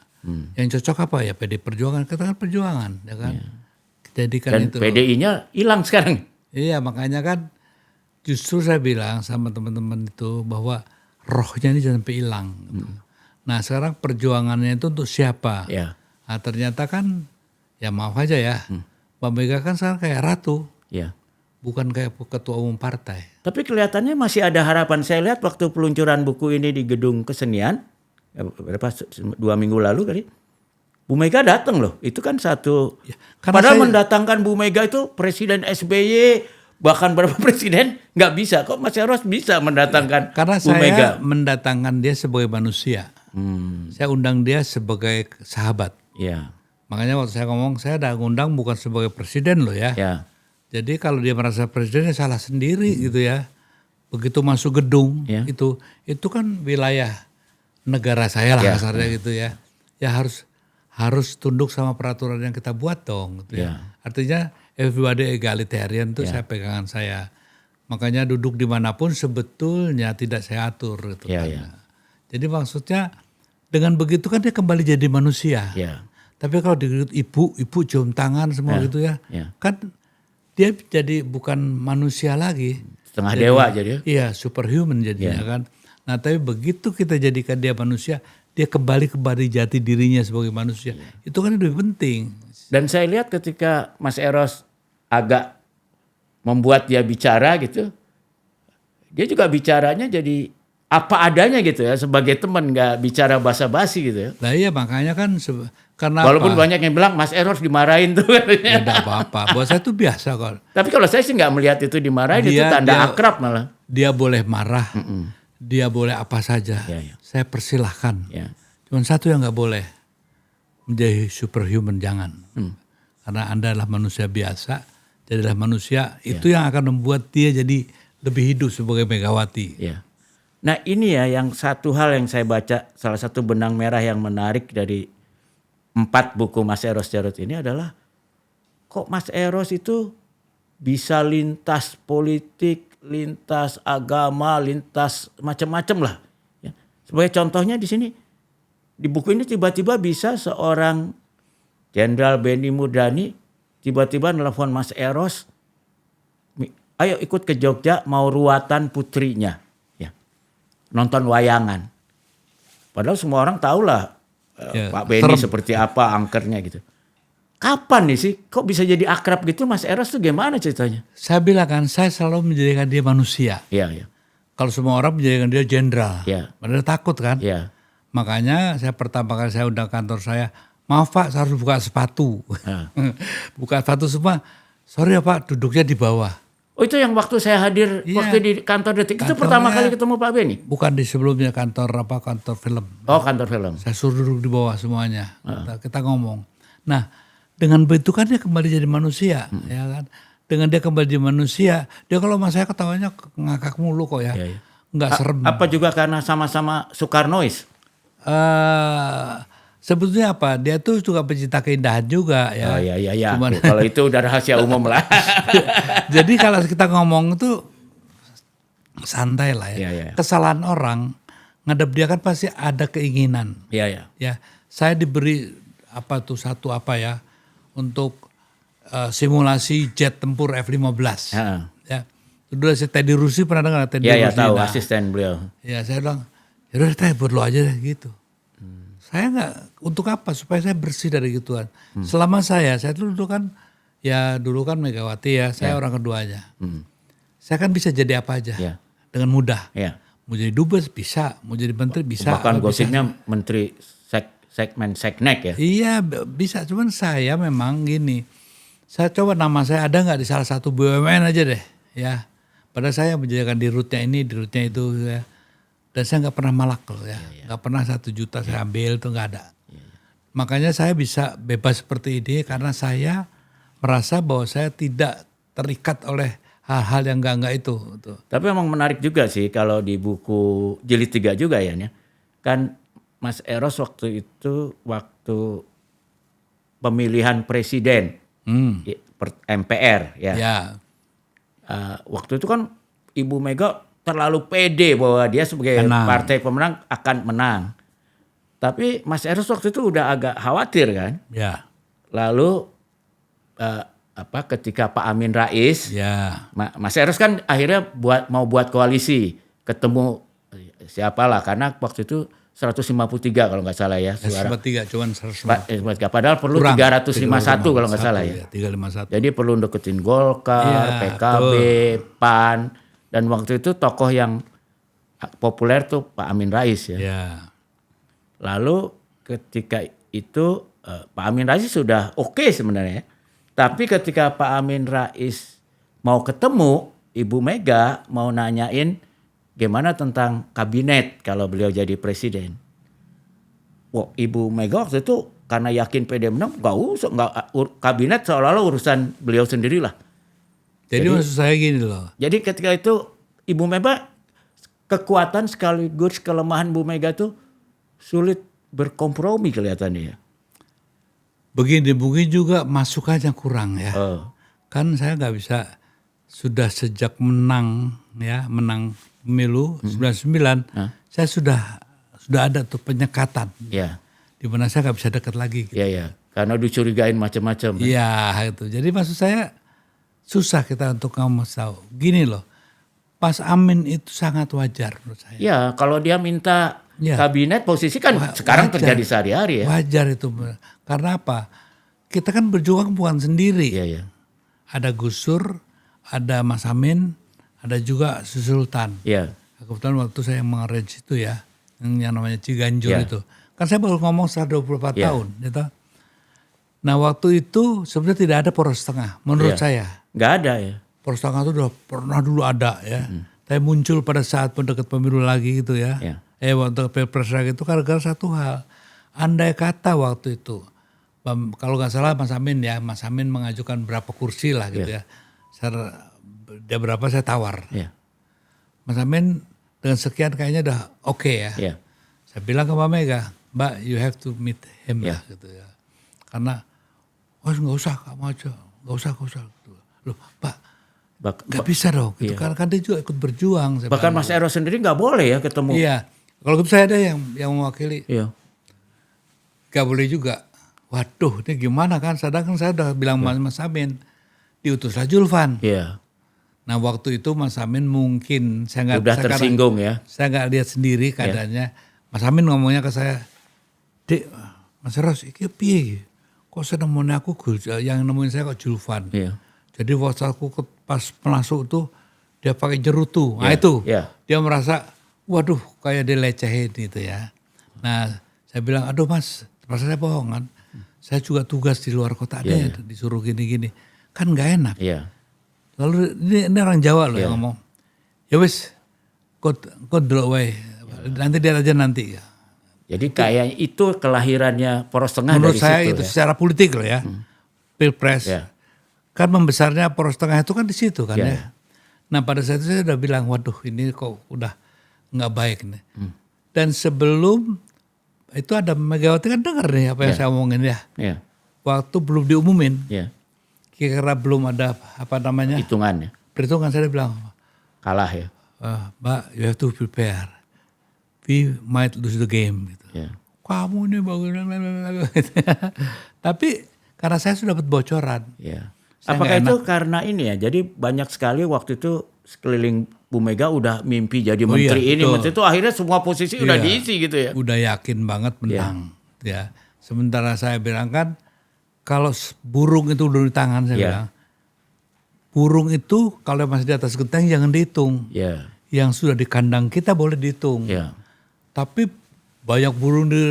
Yang cocok apa ya PDI Perjuangan, katakan Perjuangan, ya kan? Jadikan Dan itu. PDI-nya hilang sekarang. Iya, makanya kan justru saya bilang sama teman-teman itu bahwa rohnya ini jangan sampai hilang. Gitu. Nah sekarang perjuangannya itu untuk siapa? Ya. Nah ternyata kan ya maaf aja ya, Mbak Mega kan sekarang kayak ratu, Ya. bukan kayak ketua umum partai. Tapi kelihatannya masih ada harapan. Saya lihat waktu peluncuran buku ini di Gedung Kesenian, berapa 2 minggu lalu kali, Bu Mega datang loh. Itu kan satu. Ya, Padahal mendatangkan Bu Mega itu Presiden SBY, bahkan berapa presiden nggak bisa. Kok Mas Eros bisa mendatangkan Karena Bu Mega? saya mendatangkan dia sebagai manusia. Saya undang dia sebagai sahabat. Ya. Makanya waktu saya ngomong, saya udah ngundang bukan sebagai presiden loh ya. Ya. Jadi kalau dia merasa presidennya salah sendiri gitu ya. Begitu masuk gedung itu kan wilayah negara saya lah kasarnya gitu ya. Ya harus tunduk sama peraturan yang kita buat dong gitu ya. Artinya everybody egalitarian itu saya pegangan saya. Makanya duduk dimanapun sebetulnya tidak saya atur gitu kan. Jadi maksudnya dengan begitu kan dia kembali jadi manusia. Ya. Tapi kalau dikit ibu cium tangan semua gitu ya. Kan dia jadi bukan manusia lagi. Setengah dewa jadi. Iya, superhuman jadinya kan. Nah tapi begitu kita jadikan dia manusia, dia kembali jati dirinya sebagai manusia. Itu kan lebih penting. Dan saya lihat ketika Mas Eros agak membuat dia bicara gitu, dia juga bicaranya jadi apa adanya gitu ya, sebagai teman, nggak bicara basa-basi gitu ya. Nah iya makanya kan karena walaupun banyak yang bilang Mas Eros dimarahin tuh katanya. Ya enggak apa-apa, buat saya itu biasa kok. Tapi kalau saya sih nggak melihat itu dimarahin, itu tanda akrab malah. Dia boleh marah, dia boleh apa saja, saya persilahkan. Cuma satu yang nggak boleh, menjadi superhuman, jangan. Karena Anda adalah manusia biasa, jadilah manusia, itu yang akan membuat dia jadi lebih hidup sebagai Megawati. Nah ini ya yang satu hal yang saya baca, salah satu benang merah yang menarik dari 4 buku Mas Eros Jarot ini adalah kok Mas Eros itu bisa lintas politik, lintas agama, lintas macam-macam lah. Ya. Sebagai contohnya di sini, di buku ini tiba-tiba bisa seorang Jenderal Benny Murdani tiba-tiba nelfon Mas Eros, ayo ikut ke Jogja mau ruatan putrinya, ya, nonton wayangan. Padahal semua orang tahu lah Pak Benny seperti apa angkernya gitu. Kapan nih sih kok bisa jadi akrab gitu Mas Eros tuh gimana ceritanya? Saya bilang kan, saya selalu menjadikan dia manusia. Iya, iya. Kalau semua orang menjadikan dia jenderal, padahal takut kan. Iya. Makanya saya pertama kali saya undang kantor saya, maaf Pak, saya harus buka sepatu. Buka sepatu semua, sorry ya Pak, duduknya di bawah. Oh itu yang waktu saya hadir waktu di kantor Detik itu pertama kali ketemu Pak Benny? Bukan di sebelumnya kantor film. Oh kantor film. Saya suruh duduk di bawah semuanya. Kita ngomong. Nah dengan begitu kan dia kembali jadi manusia, ya kan? Dengan dia kembali jadi manusia, dia kalau sama saya ketawanya ngakak mulu kok ya, nggak serem. Apa juga karena sama-sama Soekarnois? Sebetulnya apa? Dia tuh juga pecinta keindahan juga ya. Oh iya. Kalau itu udah rahasia umum lah. Jadi kalau kita ngomong itu santai lah ya. Iya. Kesalahan orang ngadep dia kan pasti ada keinginan. Iya. Ya, saya diberi satu untuk simulasi jet tempur F-15. Ya. Dulu si Teddy Rusi pernah dengar Teddy Rusi? Iya tahu, asisten beliau. Ya saya bilang, yaudah Teddy buat lo aja deh gitu. Saya nggak, untuk apa? Supaya saya bersih dari gituan. Selama saya dulu kan Megawati ya, saya orang keduanya. Saya kan bisa jadi apa aja dengan mudah. Mau jadi dubes bisa, mau jadi menteri bisa. Bahkan gosipnya menteri seknek ya. Iya bisa, cuman saya memang gini. Saya coba nama saya ada nggak di salah satu BUMN aja deh ya. Padahal saya menjadikan di rootnya ini, di rootnya itu ya. Dan saya nggak pernah malak loh ya, nggak pernah 1 juta saya ambil itu nggak ada. Makanya saya bisa bebas seperti ini karena saya merasa bahwa saya tidak terikat oleh hal-hal yang enggak itu. Tapi memang menarik juga sih kalau di buku jilid 3 juga ya. Kan Mas Eros waktu pemilihan presiden MPR ya. Waktu itu kan Ibu Mega terlalu pede bahwa dia sebagai partai pemenang akan menang. Tapi Mas Eros waktu itu udah agak khawatir kan. Ya. Lalu ketika Pak Amin Rais, Mas Eros kan akhirnya mau buat koalisi, ketemu siapalah karena waktu itu 153 kalau nggak salah ya suara. 153 cuman 153. Padahal perlu 351 kalau nggak salah ya. 351. Jadi perlu deketin Golkar, PKB, PAN. Dan waktu itu tokoh yang populer tuh Pak Amin Rais ya. Lalu ketika itu Pak Amin Rais sudah oke sebenarnya. Tapi ketika Pak Amin Rais mau ketemu Ibu Mega mau nanyain gimana tentang kabinet kalau beliau jadi presiden. Wah, Ibu Mega waktu itu karena yakin PD menang kabinet seolah-olah urusan beliau sendirilah. Jadi maksud saya gini loh. Jadi ketika itu Ibu Mega kekuatan sekaligus kelemahan Bu Mega tuh sulit berkompromi kelihatannya ya. Begini mungkin juga masukannya kurang ya. Kan saya nggak bisa sudah sejak menang pemilu 99 saya sudah ada tuh penyekatan. Iya. Di mana saya nggak bisa dekat lagi. Iya ya. Karena dicurigain macam-macam. Iya itu. Jadi maksud saya susah kita untuk ngomong tahu. Gini loh, Mas Amin itu sangat wajar menurut saya. Ya, kalau dia minta kabinet posisi kan sekarang terjadi sehari-hari ya. Wajar itu. Karena apa? Kita kan berjuang bukan sendiri. Iya. Ada Gus Dur, ada Mas Amin, ada juga Sultan. Iya. Kebetulan waktu saya mengarrange itu ya, yang namanya Ciganjur itu. Kan saya baru ngomong setelah 24 tahun. Gitu. Nah waktu itu sebenarnya tidak ada poros tengah menurut saya. Nggak ada ya. Poros tengah itu udah pernah dulu ada ya. Tapi muncul pada saat mendekat pemilu lagi gitu ya. Waktu pilpres lagi itu gara-gara satu hal. Andai kata waktu itu, kalau nggak salah Mas Amin mengajukan berapa kursi lah gitu ya. Dia berapa saya tawar. Mas Amin dengan sekian kayaknya udah oke ya. Iya. Saya bilang ke Mbak Mega, Mbak you have to meet him Iya. lah gitu ya. Karena, nggak usah kamu aja, nggak usah. Gitu. Loh Pak, nggak bisa dong, gitu. Iya. Karena dia juga ikut berjuang. Saya Bahkan bilang Mas Eros sendiri nggak boleh ya ketemu. iya, kalau gitu saya ada yang mewakili. Iya. Gak boleh juga. Waduh, ini gimana kan? Sedangkan saya udah bilang Mas Amin, diutuslah Julvan. Iya. Nah waktu itu Mas Amin mungkin saya Udah tersinggung ya. Saya nggak lihat sendiri keadaannya. Mas Amin ngomongnya ke saya, Dek, Mas Eros, iki piye? Kok saya nemuin aku yang nemuin saya kok Julvan. Iya. Jadi waktu aku pas masuk tuh dia pakai jerutu. Nah Iya, itu iya. dia merasa, waduh kayak dilecehin gitu ya. Nah saya bilang, aduh mas saya bohong kan. Saya juga tugas di luar kota Iya, disuruh gini-gini. Kan gak enak. Iya. Lalu ini orang Jawa loh yang ngomong, ya wis, kau dulu wae, nanti dia aja nanti. Jadi kayak itu kelahirannya Poros Tengah Menurut dari saya situ itu ya. secara politik loh ya, pilpres. Ya. Kan membesarnya Poros Tengah itu kan di situ kan Ya. ya. Nah pada saat itu saya udah bilang, waduh ini kok udah nggak baik nih. Dan sebelum itu ada Megawati kan dengar nih apa yang saya omongin ya. Iya. Waktu belum diumumin, Iya. kira belum ada apa namanya Hitungannya perhitungan, saya bilang, kalah ya. Mbak, you have to prepare. We might lose the game. Gitu. Iya. Kamu ini bagus. Tapi karena saya sudah dapat bocoran. Iya. Saya Apakah nggak itu karena ini ya? Jadi banyak sekali waktu itu sekeliling Bu Mega udah mimpi jadi menteri ini, betul. menteri itu akhirnya semua posisi udah Iya. diisi gitu ya. Udah yakin banget menang. Ya. Sementara saya bilang kan, kalau burung itu udah di tangan, saya Iya. bilang. Burung itu kalau masih di atas genteng jangan dihitung. Iya. Yang sudah di kandang kita boleh dihitung. Iya. Tapi banyak burung di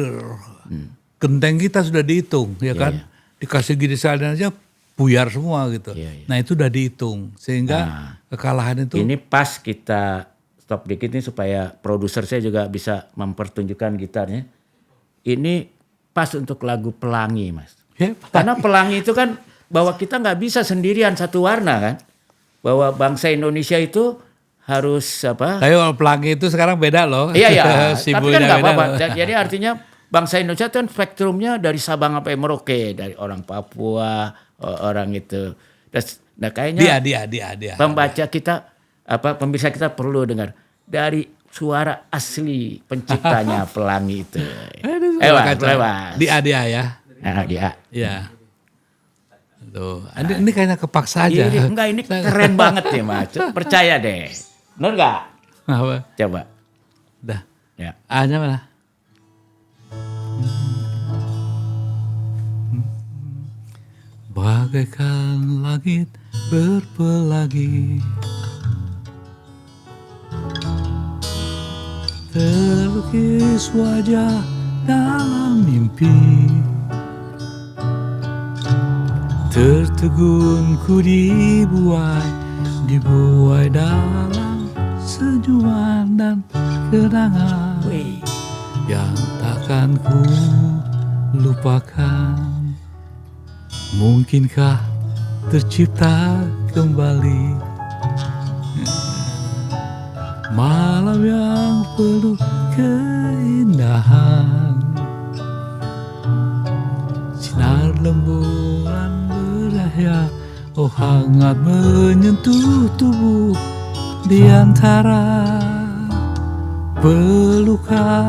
genteng kita sudah dihitung, ya kan? iya. Dikasih gini sekalian aja buyar semua gitu. Iya, iya. Nah itu udah dihitung, sehingga kekalahan itu. Ini pas kita stop dikit nih supaya produser saya juga bisa mempertunjukkan gitarnya. Ini pas untuk lagu Pelangi, Mas. Ya, Karena Pelangi itu kan bahwa kita nggak bisa sendirian satu warna kan. Bahwa bangsa Indonesia itu harus apa? tapi kalau Pelangi itu sekarang beda loh. Iya ya. Tapi kan Simbolnya nggak beda apa-apa. loh. Jadi artinya bangsa Indonesia itu kan spektrumnya dari Sabang sampai Merauke, dari orang Papua, orang itu. Nah kayaknya Dia. pembaca kita pemirsa kita perlu dengar dari suara asli penciptanya Pelangi itu. Lewat. Dia ya. Nah, dia. Iya. Tuh. Ini kayaknya kepaksa aja. Ini keren banget ya Mas. Percaya deh. Benar nggak? Apa? Coba. Dah. Ya. A-nya mana? Bagaikan langit berpelangi, terlukis wajah dalam mimpi, tertegun ku dibuai dalam senyuman dan kenangan yang takkan ku lupakan. Mungkinkah tercipta kembali malam yang penuh keindahan, sinar rembulan bercahaya, oh hangat menyentuh tubuh di antara pelukan.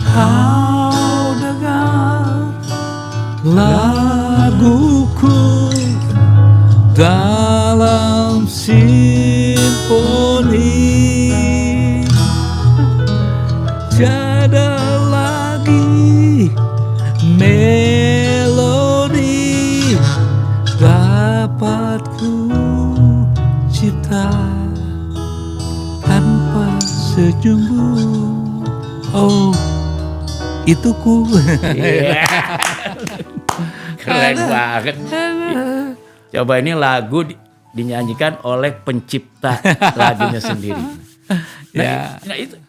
Kau dengar laguku dalam simfoni, tiada lagi melodi dapat ku cipta tanpa senyummu. Oh, itu ku. Iya. Keren banget. Coba ini lagu dinyanyikan oleh pencipta lagunya sendiri. Nah,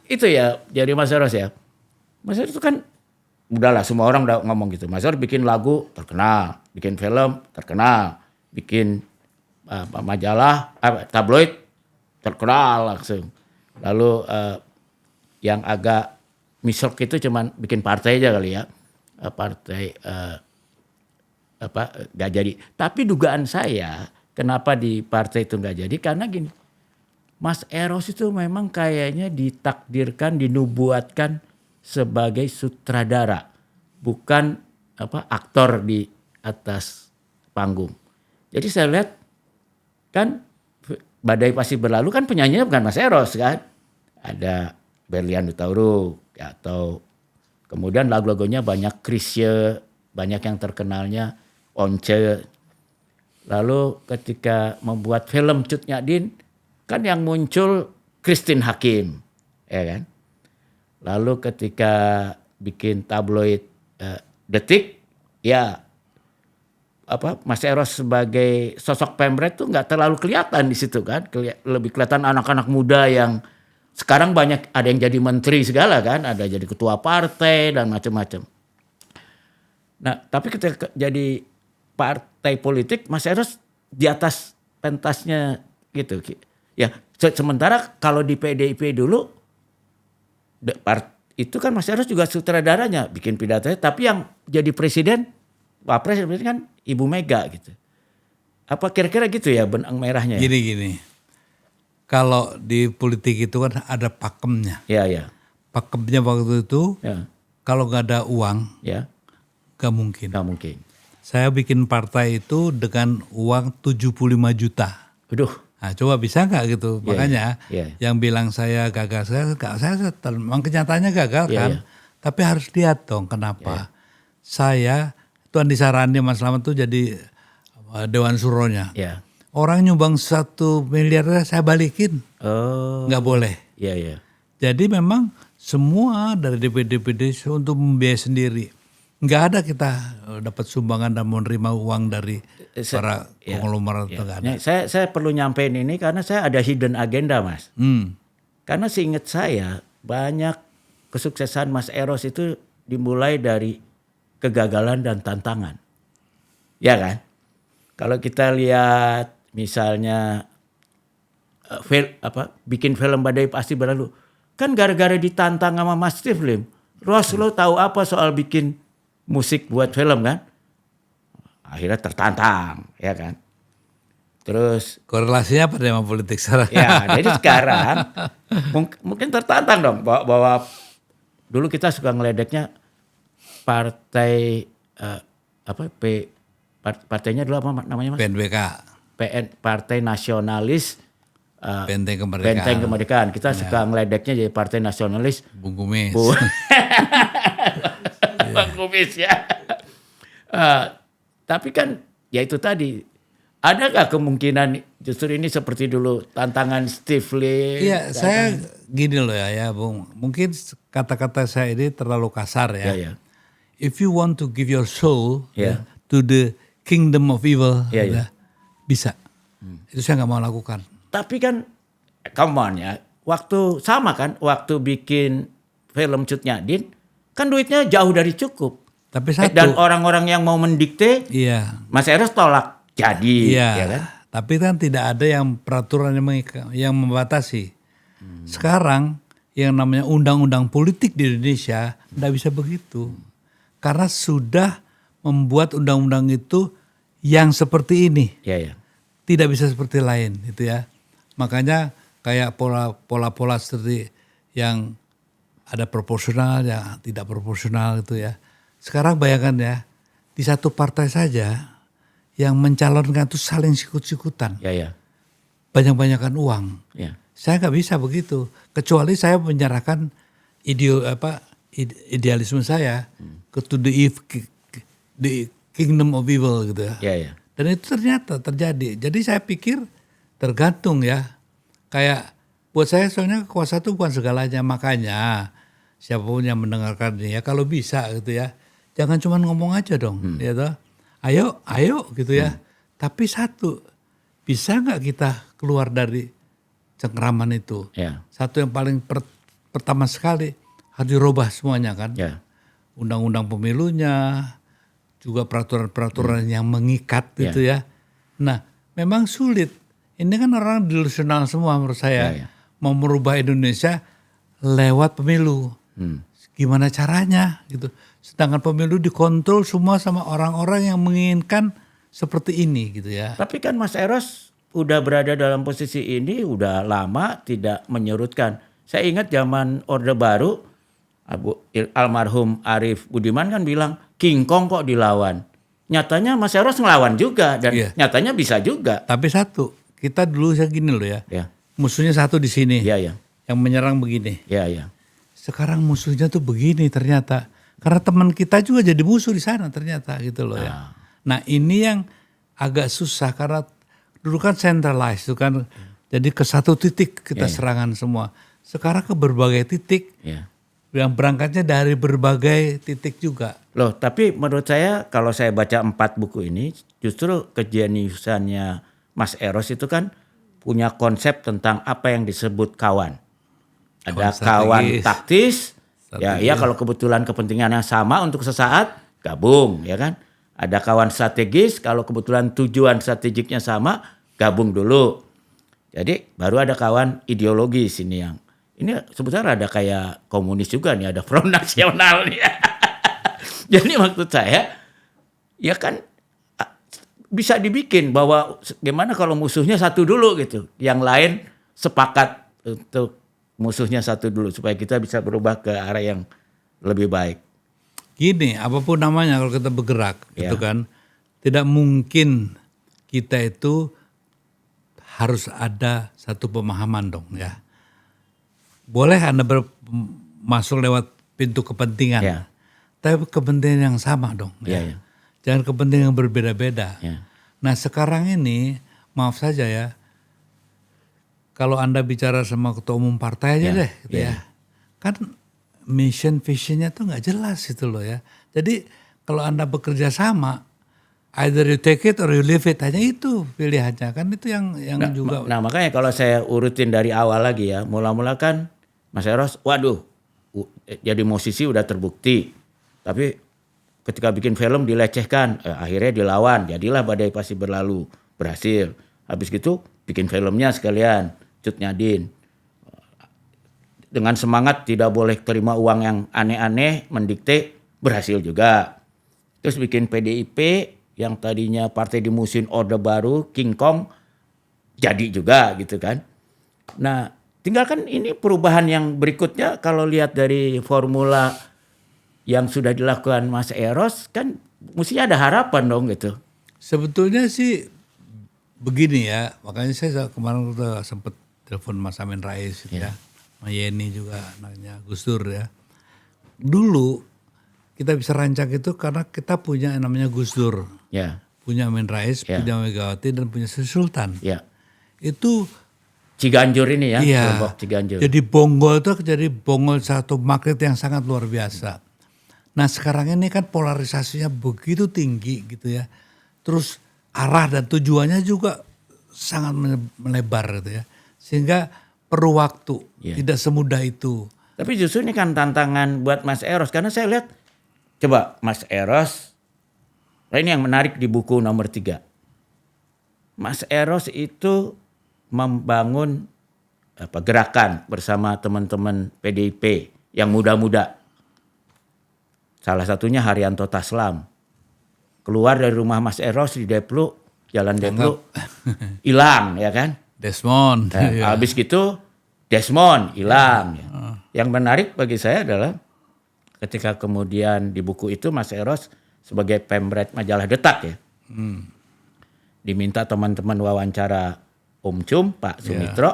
itu ya jadi Mas Eros ya. Mas Eros itu kan udahlah semua orang udah ngomong gitu. Mas Eros bikin lagu terkenal, bikin film terkenal, bikin majalah, tabloid terkenal langsung. Lalu yang agak misok itu cuman bikin partai aja kali ya. Partai nggak jadi. Tapi dugaan saya kenapa di partai itu nggak jadi karena gini, Mas Eros itu memang kayaknya ditakdirkan, dinubuatkan sebagai sutradara, bukan aktor di atas panggung. Jadi saya lihat kan Badai Pasti Berlalu kan penyanyinya bukan Mas Eros kan, ada Berlian Hutauruk atau kemudian lagu-lagunya banyak Chrisye, banyak yang terkenalnya Once. Lalu ketika membuat film Cut Nyak kan yang muncul Christine Hakim, ya kan. Lalu ketika bikin tabloid Detik, ya Mas Eros sebagai sosok pemret tuh nggak terlalu kelihatan di situ kan, lebih kelihatan anak-anak muda yang sekarang banyak ada yang jadi menteri segala kan, ada jadi ketua partai dan macam-macam. Nah, tapi ketika jadi partai politik, Mas Eros di atas pentasnya gitu. Ya, sementara kalau di PDIP dulu itu kan Mas Eros juga sutradaranya, bikin pidatonya, tapi yang jadi presiden, wapres kan Ibu Mega gitu. Apa kira-kira gitu ya benang merahnya? Gini. Kalau di politik itu kan ada pakemnya. Ya. Pakemnya waktu itu kalau nggak ada uang, nggak mungkin. Nggak mungkin. Saya bikin partai itu dengan uang 75 juta. Aduh. Nah, coba bisa nggak gitu? Makanya yang bilang saya gagal, saya memang kenyataannya gagal kan. Tapi harus lihat dong kenapa. Saya, Tuan Disarani Mas Slamet tuh jadi Dewan Suronya. Orang nyumbang 1 miliar saya balikin. Nggak boleh. Jadi memang semua dari DPD untuk membiayai sendiri. Nggak ada kita dapat sumbangan dan menerima uang dari para konglomerat itu nggak ada. Saya perlu nyampein ini karena saya ada hidden agenda, Mas. Karena seingat saya banyak kesuksesan Mas Eros itu dimulai dari kegagalan dan tantangan. Ya kan? Kalau kita lihat misalnya bikin film Badai Pasti Berlalu, kan gara-gara ditantang sama Mas Steve Lim. Ros, lo tahu apa soal bikin musik buat film kan? Akhirnya tertantang, ya kan? Terus korelasinya apa dengan politik sekarang? Ya, jadi sekarang mungkin tertantang dong bahwa dulu kita suka ngeledeknya partai partainya dulu apa namanya Mas? PNBK. Partai Nasionalis Benteng Kemerdekaan. Benteng Kemerdekaan. Kita suka ngeledeknya jadi Partai Nasionalis Bung Kumis. Bung Kumis ya. Tapi kan ya itu tadi, ada gak kemungkinan justru ini seperti dulu tantangan Steve Lim? Iya, saya gini loh ya Bung. Mungkin kata-kata saya ini terlalu kasar ya. If you want to give your soul to the kingdom of evil, bisa. Itu saya nggak mau lakukan. Tapi kan, come on ya, waktu bikin film Cut Nyak kan duitnya jauh dari cukup. Tapi satu, dan orang-orang yang mau mendikte, Mas Eros tolak jadi. Ya kan? Tapi kan tidak ada yang peraturan yang membatasi. Sekarang yang namanya undang-undang politik di Indonesia tidak bisa begitu. Karena sudah membuat undang-undang itu yang seperti ini. Tidak bisa seperti lain itu ya. Makanya kayak pola-pola seperti yang ada proporsional, ya tidak proporsional itu ya. Sekarang bayangkan ya, di satu partai saja yang mencalonkan itu saling sikut-sikutan. Banyak-banyakan uang. Saya nggak bisa begitu. Kecuali saya menyerahkan idealisme saya ke the kingdom of evil gitu ya. Dan itu ternyata terjadi. Jadi saya pikir tergantung ya. Kayak buat saya soalnya kekuasaan itu bukan segalanya. Makanya siapapun yang mendengarkan ini ya kalau bisa gitu ya. Jangan cuma ngomong aja dong. Ya toh. Ayo gitu ya. Tapi satu, bisa nggak kita keluar dari cengkraman itu? Satu yang paling pertama sekali harus dirubah semuanya kan. Undang-undang pemilunya, juga peraturan-peraturan yang mengikat gitu ya. Nah memang sulit. Ini kan orang delusional semua menurut saya. Ya, ya. Mau merubah Indonesia lewat pemilu. Gimana caranya gitu. Sedangkan pemilu dikontrol semua sama orang-orang yang menginginkan seperti ini gitu ya. Tapi kan Mas Eros udah berada dalam posisi ini udah lama tidak menyurutkan. Saya ingat zaman Orde Baru, almarhum Arief Budiman kan bilang King Kong kok dilawan. Nyatanya Mas Eros ngelawan juga dan nyatanya bisa juga. Tapi satu, kita dulu gini loh ya. Musuhnya satu di sini. Iya. Yang menyerang begini. Iya. Sekarang musuhnya tuh begini ternyata. Karena teman kita juga jadi musuh di sana ternyata gitu loh ya. Nah ini yang agak susah karena dulu kan centralized itu kan. Jadi ke satu titik kita serangan semua. Sekarang ke berbagai titik. Yang berangkatnya dari berbagai titik juga. Loh tapi menurut saya kalau saya baca 4 buku ini justru kejeniusannya Mas Eros itu kan punya konsep tentang apa yang disebut kawan. Ada kawan taktis, ya kalau kebetulan kepentingannya sama untuk sesaat gabung, ya kan. Ada kawan strategis, kalau kebetulan tujuan strategiknya sama gabung dulu. Jadi baru ada kawan ideologis ini sebetulnya ada kayak komunis juga nih, ada Front Nasional nih. Jadi maksud saya, ya kan bisa dibikin bahwa gimana kalau musuhnya satu dulu gitu, yang lain sepakat untuk musuhnya satu dulu supaya kita bisa berubah ke arah yang lebih baik. Gini, apapun namanya kalau kita bergerak gitu kan, tidak mungkin kita itu harus ada satu pemahaman dong ya. Boleh Anda masuk lewat pintu kepentingan, tapi kepentingan yang sama dong. Jangan kepentingan yang berbeda-beda. Nah sekarang ini, maaf saja ya, kalau Anda bicara sama ketua umum partai aja deh gitu ya. Kan mission visionnya tuh gak jelas gitu loh ya. Jadi kalau Anda bekerja sama, either you take it or you leave it, hanya itu pilihannya. Kan itu yang juga. Nah makanya kalau saya urutin dari awal lagi ya, mula-mula kan Mas Eros, waduh jadi musisi udah terbukti. Tapi ketika bikin film dilecehkan, akhirnya dilawan. Jadilah Badai Pasti Berlalu, berhasil. Habis gitu bikin filmnya sekalian. Cut Nyadin. Dengan semangat tidak boleh terima uang yang aneh-aneh, mendikte, berhasil juga. Terus bikin PDIP yang tadinya partai di musim Orde Baru, King Kong, jadi juga gitu kan. Nah tinggalkan ini perubahan yang berikutnya kalau lihat dari formula yang sudah dilakukan Mas Eros kan mestinya ada harapan dong gitu. Sebetulnya sih begini ya, makanya saya kemarin udah sempat telepon Mas Amin Rais gitu ya. Mas Yeni juga anaknya Gus Dur ya. Dulu kita bisa rancang itu karena kita punya yang namanya Gus Dur. Punya Amin Rais, punya Megawati dan punya Sri Sultan. Itu Ciganjur ini ya, kelompok Ciganjur. Jadi Bonggol itu jadi Bonggol satu magnet yang sangat luar biasa. Nah sekarang ini kan polarisasinya begitu tinggi gitu ya. Terus arah dan tujuannya juga sangat melebar gitu ya. Sehingga perlu waktu, tidak semudah itu. Tapi justru ini kan tantangan buat Mas Eros. Karena saya lihat, coba Mas Eros, ini yang menarik di buku nomor 3. Mas Eros itu membangun gerakan bersama teman-teman PDIP yang muda-muda. Salah satunya Haryanto Taslam. Keluar dari rumah Mas Eros di Deplu, Jalan Deplu, hilang ya kan. Desmond. Habis gitu Desmond hilang. Yang menarik bagi saya adalah ketika kemudian di buku itu Mas Eros sebagai pemret majalah Detak ya. Diminta teman-teman wawancara Om Cum, Pak Sumitro.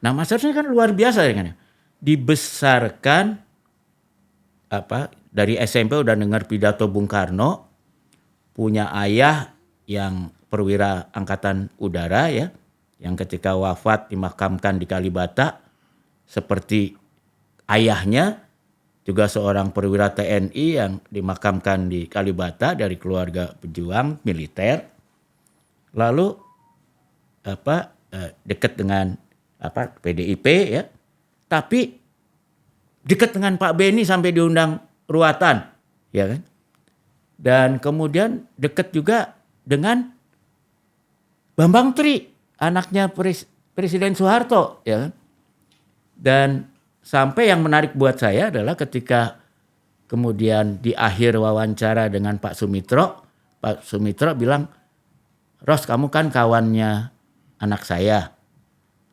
Nah Mas Eros ini kan luar biasa ya kan. Dibesarkan dari SMP udah dengar pidato Bung Karno, punya ayah yang perwira angkatan udara ya, yang ketika wafat dimakamkan di Kalibata, seperti ayahnya juga seorang perwira TNI yang dimakamkan di Kalibata dari keluarga pejuang militer. Lalu dekat dengan PDIP ya, tapi dekat dengan Pak Beni sampai diundang ruatan, ya kan? Dan kemudian dekat juga dengan Bambang Tri, anaknya Presiden Soeharto, ya kan? Dan sampai yang menarik buat saya adalah ketika kemudian di akhir wawancara dengan Pak Sumitro bilang, Ros, kamu kan kawannya anak saya,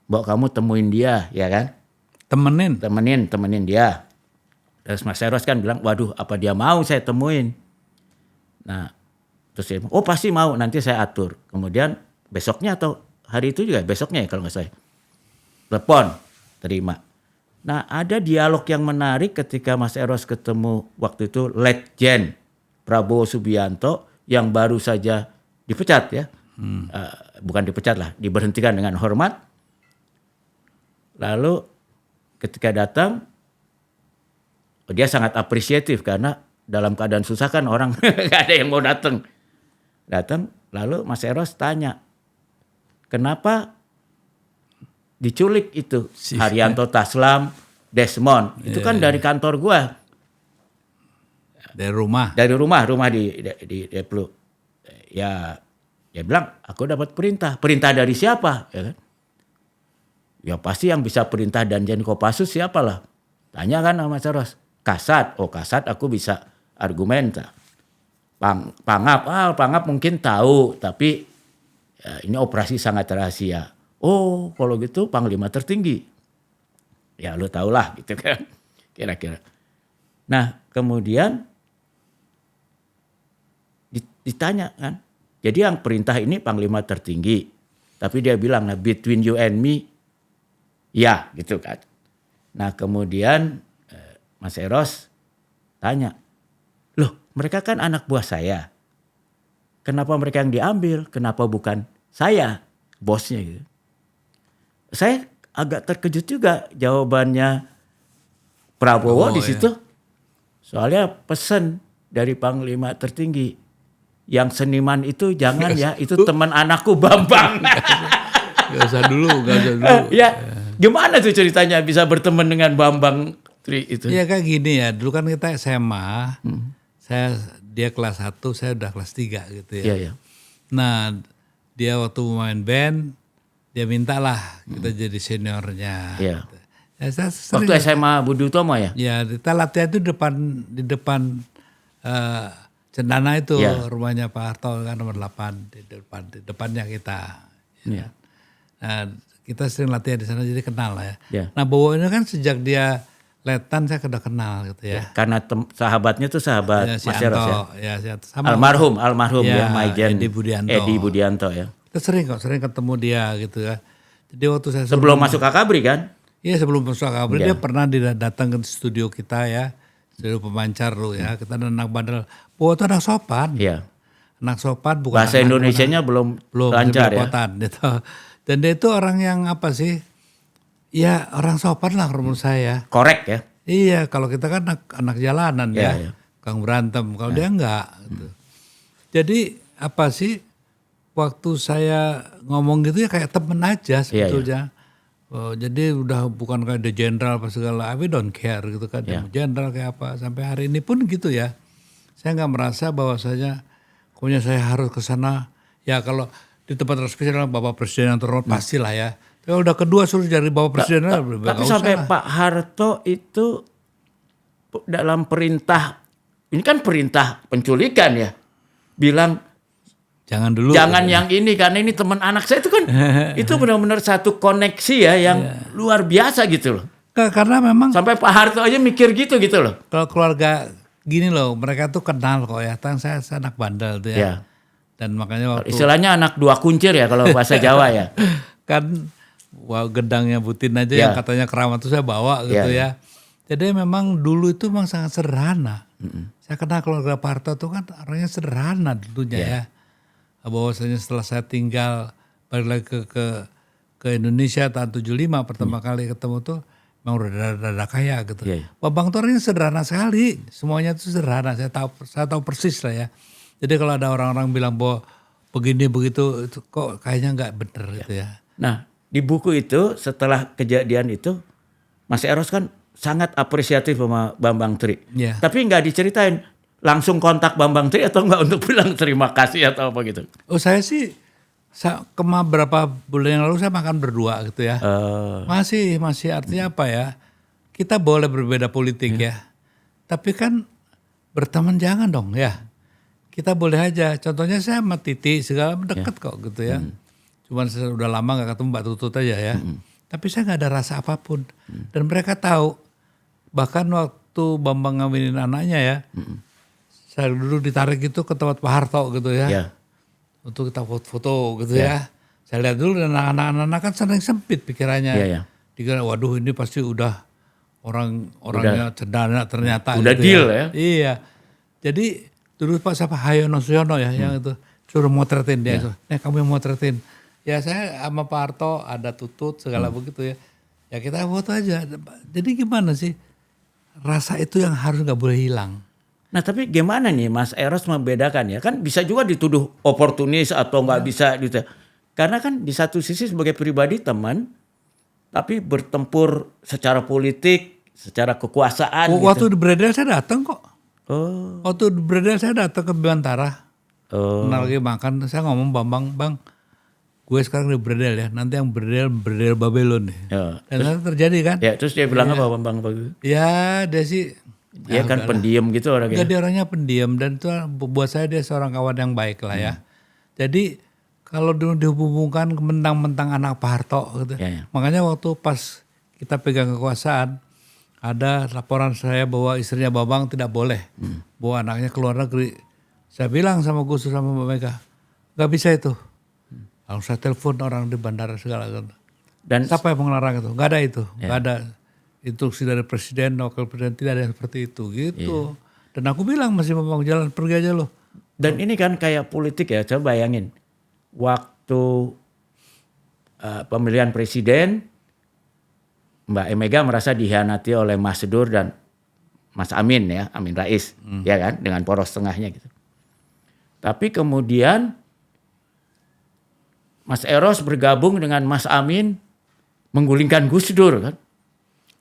bawa kamu temuin dia, ya kan? Temenin dia. Terus Mas Eros kan bilang, waduh, apa dia mau saya temuin? Nah, terus dia bilang, oh pasti mau, nanti saya atur. Kemudian besoknya atau hari itu juga, besoknya ya kalau nggak salah, telepon, terima. Nah, ada dialog yang menarik ketika Mas Eros ketemu waktu itu Letjen Prabowo Subianto yang baru saja dipecat ya. Bukan dipecat lah, diberhentikan dengan hormat. Lalu ketika datang, dia sangat apresiatif karena dalam keadaan susah kan orang gak ada yang mau datang. Lalu Mas Eros tanya, kenapa diculik itu Haryanto Taslam, Desmond? Itu kan dari kantor gua. Dari rumah di Deplu. Ya, dia bilang, aku dapat perintah. Perintah dari siapa? Ya kan? Ya pasti yang bisa perintah Danjen Kopassus siapalah. Tanya kan sama Mas Eros. Kasat. Oh Kasat aku bisa argumenta. Pangap mungkin tahu. Tapi ya, ini operasi sangat rahasia. Oh kalau gitu Panglima tertinggi. Ya lu tahulah gitu kan. Kira-kira. Nah kemudian ditanya kan. Jadi yang perintah ini Panglima tertinggi. Tapi dia bilang, nah between you and me, ya gitu kan. Nah kemudian Mas Eros tanya, loh mereka kan anak buah saya. Kenapa mereka yang diambil? Kenapa bukan saya, bosnya gitu. Saya agak terkejut juga jawabannya Prabowo di situ. Ya. Soalnya pesan dari Panglima tertinggi. Yang seniman itu jangan ya, itu teman anakku Bambang. Gak usah dulu. Ya, gimana tuh ceritanya bisa berteman dengan Bambang Tri itu? Ya kayak gini ya, dulu kan kita SMA, dia kelas 1, saya udah kelas 3 gitu ya. Iya. Nah, dia waktu main band, dia mintalah kita jadi seniornya. Iya. Gitu. Ya, saya sering, waktu SMA Budi Utomo ya? Ya, kita latihan itu di depan Cendana itu, rumahnya Pak Harto kan nomor 8 di depannya kita. Ya. Nah, kita sering latihan di sana jadi kenal lah ya. Nah, Bowo ini kan sejak dia Letan saya sudah kenal gitu ya. Karena sahabatnya tuh sahabat Mas Eros ya. Sama almarhum ya Maijen Edi Budianto ya. Kita sering ketemu dia gitu ya. Jadi waktu saya sebelum masuk Akabri kan? Iya sebelum masuk Akabri dia pernah datang ke studio kita ya. Studio pemancar lu ya. Kita anak bandel. Bowo itu anak sopan. Iya. Anak sopan bukan bahasa Indonesianya belum lancar ya. Gitu. Dan dia itu orang yang apa sih? Ya orang sopan lah menurut saya. Korek ya. Iya kalau kita kan anak jalanan ya. Kang berantem. Kalau dia enggak. Gitu. Jadi apa sih? Waktu saya ngomong gitu ya kayak temen aja sebetulnya. Oh, jadi udah bukan kayak the general apa segala. I don't care gitu kan. General kayak apa. Sampai hari ini pun gitu ya. Saya nggak merasa bahwasanya pokoknya saya harus ke sana. Ya kalau di tempat resmi Bapak Presiden yang terhormat pastilah ya. Kalau udah kedua suruh jadi Bapak Presiden. Tapi sampai Pak Harto itu dalam perintah, ini kan perintah penculikan ya. Bilang jangan dulu. Jangan yang ini karena ini teman anak saya itu kan. Itu benar-benar satu koneksi ya yang luar biasa gitu loh. Karena memang. Sampai Pak Harto aja mikir gitu loh. Kalau keluarga gini loh, mereka tuh kenal kok ya. Saya anak bandel tuh ya. Dan makanya waktu istilahnya anak dua kuncir ya kalau bahasa Jawa ya. Kan gedangnya Butin aja yang katanya keramat tuh saya bawa gitu ya. Jadi memang dulu itu memang sangat sederhana. Saya kenal keluarga Pak Harto tuh kan orangnya sederhana dulunya ya. Bahwasanya setelah saya tinggal balik lagi ke Indonesia tahun 75 pertama kali ketemu tuh memang udah kaya gitu. Bambang tuh orangnya sederhana sekali. Semuanya tuh sederhana. Saya tahu persis lah ya. Jadi kalau ada orang-orang bilang bahwa begini begitu itu kok kayaknya nggak bener gitu ya. Nah di buku itu setelah kejadian itu Mas Eros kan sangat apresiatif sama Bambang Tri. Tapi nggak diceritain langsung kontak Bambang Tri atau nggak untuk bilang terima kasih atau apa gitu. Oh saya sih Berapa bulan yang lalu saya makan berdua gitu ya. Masih artinya apa ya? Kita boleh berbeda politik ya. Tapi kan berteman jangan dong ya. Kita boleh aja. Contohnya saya sama Titi segala deket kok gitu ya. Cuman saya udah lama gak ketemu Mbak Tutut aja ya. Tapi saya gak ada rasa apapun. Dan mereka tahu. Bahkan waktu Bambang ngawinin anaknya ya. Saya dulu ditarik gitu ke tempat Pak Harto gitu ya. Ya. Untuk kita foto-foto gitu ya. Saya lihat dulu dan anak-anak kan sering sempit pikirannya. Iya. Dikira waduh ini pasti udah orangnya cendana ternyata. Udah gitu deal ya. Iya. Jadi dulu Pak siapa Hayono Suyono ya yang itu suruh motretin dia. Kamu yang motretin. Ya saya sama Pak Harto ada Tutut segala begitu ya. Ya kita foto aja. Jadi gimana sih? Rasa itu yang harus gak boleh hilang. Nah tapi gimana nih Mas Eros membedakan ya? Kan bisa juga dituduh oportunis atau nggak bisa gitu. Karena kan di satu sisi sebagai pribadi teman, tapi bertempur secara politik, secara kekuasaan. Waktu di Bredel saya datang kok. Oh. Waktu di Bredel saya datang ke Bintara. Kenal lagi makan, saya ngomong Bang, gue sekarang di Bredel ya. Nanti yang Bredel Babylon nih. Dan ternyata terjadi kan. Ya terus dia bilang apa Bang? Ya dia sih. Dia kan pendiam gitu orangnya. Dia orangnya pendiam dan itu buat saya dia seorang kawan yang baik lah ya. Jadi kalau dihubungkan mentang-mentang anak Pak Harto gitu. Makanya waktu pas kita pegang kekuasaan ada laporan saya bahwa istrinya Bambang tidak boleh bawa anaknya ke luar negeri. Saya bilang sama Gus Dur sama Mbak Mega, nggak bisa itu. Lalu saya telepon orang di bandara segala gitu. Dan siapa yang melarang itu? Nggak ada itu, nggak ada instruksi dari presiden, wakil presiden, tidak ada yang seperti itu gitu. Dan aku bilang masih mau jalan pergi aja loh. Dan ini kan kayak politik ya, coba bayangin waktu pemilihan presiden Mbak Mega merasa dikhianati oleh Mas Dur dan Mas Amin ya, Amin Rais ya kan dengan poros tengahnya gitu. Tapi kemudian Mas Eros bergabung dengan Mas Amin menggulingkan Gus Dur kan.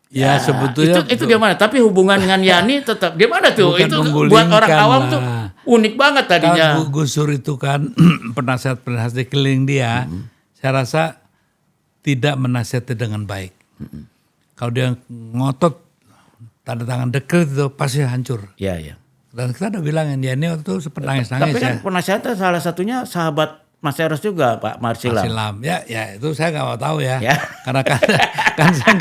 Ya sebetulnya itu gimana? Tapi hubungan dengan Yani tetap gimana tuh? Itu buat orang awam tuh unik banget tadinya. Kalau Gus Dur itu kan penasihat di keliling dia, saya rasa tidak menasihati dengan baik. Kalau dia ngotot tanda tangan dekret itu pasti hancur. Iya. Dan kita udah bilangin Yani waktu itu seperti nangis-nangis. Tapi kan penasihatnya salah satunya sahabat Mas Eros juga Pak Marsilam. Ya itu saya nggak mau tahu ya. Karena kan saya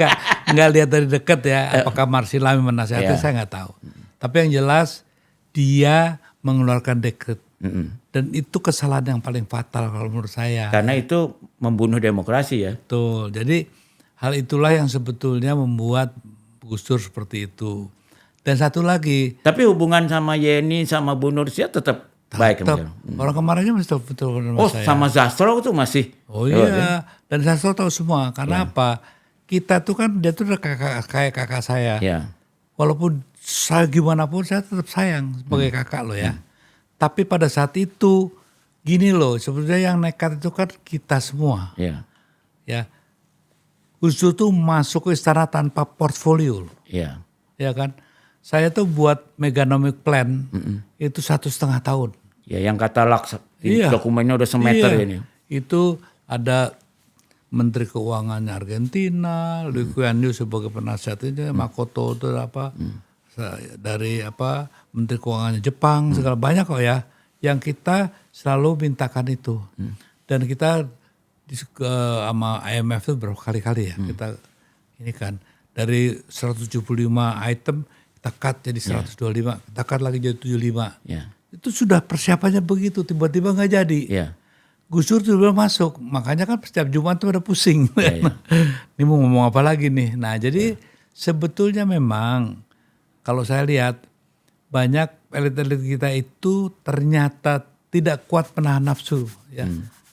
nggak lihat dari dekat ya. Apakah Marsilam menasihati saya nggak tahu. Tapi yang jelas dia mengeluarkan dekret. Dan itu kesalahan yang paling fatal kalau menurut saya. Karena itu membunuh demokrasi ya. Betul. Jadi hal itulah yang sebetulnya membuat Gus Dur seperti itu. Dan satu lagi. Tapi hubungan sama Yeni sama Bu Nursia tetap baik. Orang kemarinnya masih betul saya. Sama Zastro itu masih. Oh iya. Dan Zastro tahu semua. Karena apa? Kita tuh kan dia tuh udah kayak kakak saya. Ya. Walaupun saya gimana pun saya tetap sayang sebagai kakak loh ya. Tapi pada saat itu gini loh. Sebenarnya yang nekat itu kan kita semua. Ya. Gus Dur tuh masuk ke istana tanpa portfolio. Iya. Ya kan. Saya tuh buat meganomic plan itu 1,5 tahun. Ya yang kata Laks, dokumennya udah semeter ini. Itu ada Menteri Keuangannya Argentina, Lee Kuan Yew sebagai penasihatnya, Makoto itu dari Menteri Keuangannya Jepang, segala banyak kok ya. Yang kita selalu mintakan itu. Dan kita sama IMF itu berapa kali-kali ya. Kita ini kan dari 175 item kita cut jadi 125, kita cut lagi jadi 75. Itu sudah persiapannya begitu, tiba-tiba nggak jadi. Gus Dur juga masuk, makanya kan setiap Jumat tuh ada pusing. Ini mau ngomong apa lagi nih? Nah jadi sebetulnya memang kalau saya lihat banyak elit-elit kita itu ternyata tidak kuat menahan nafsu.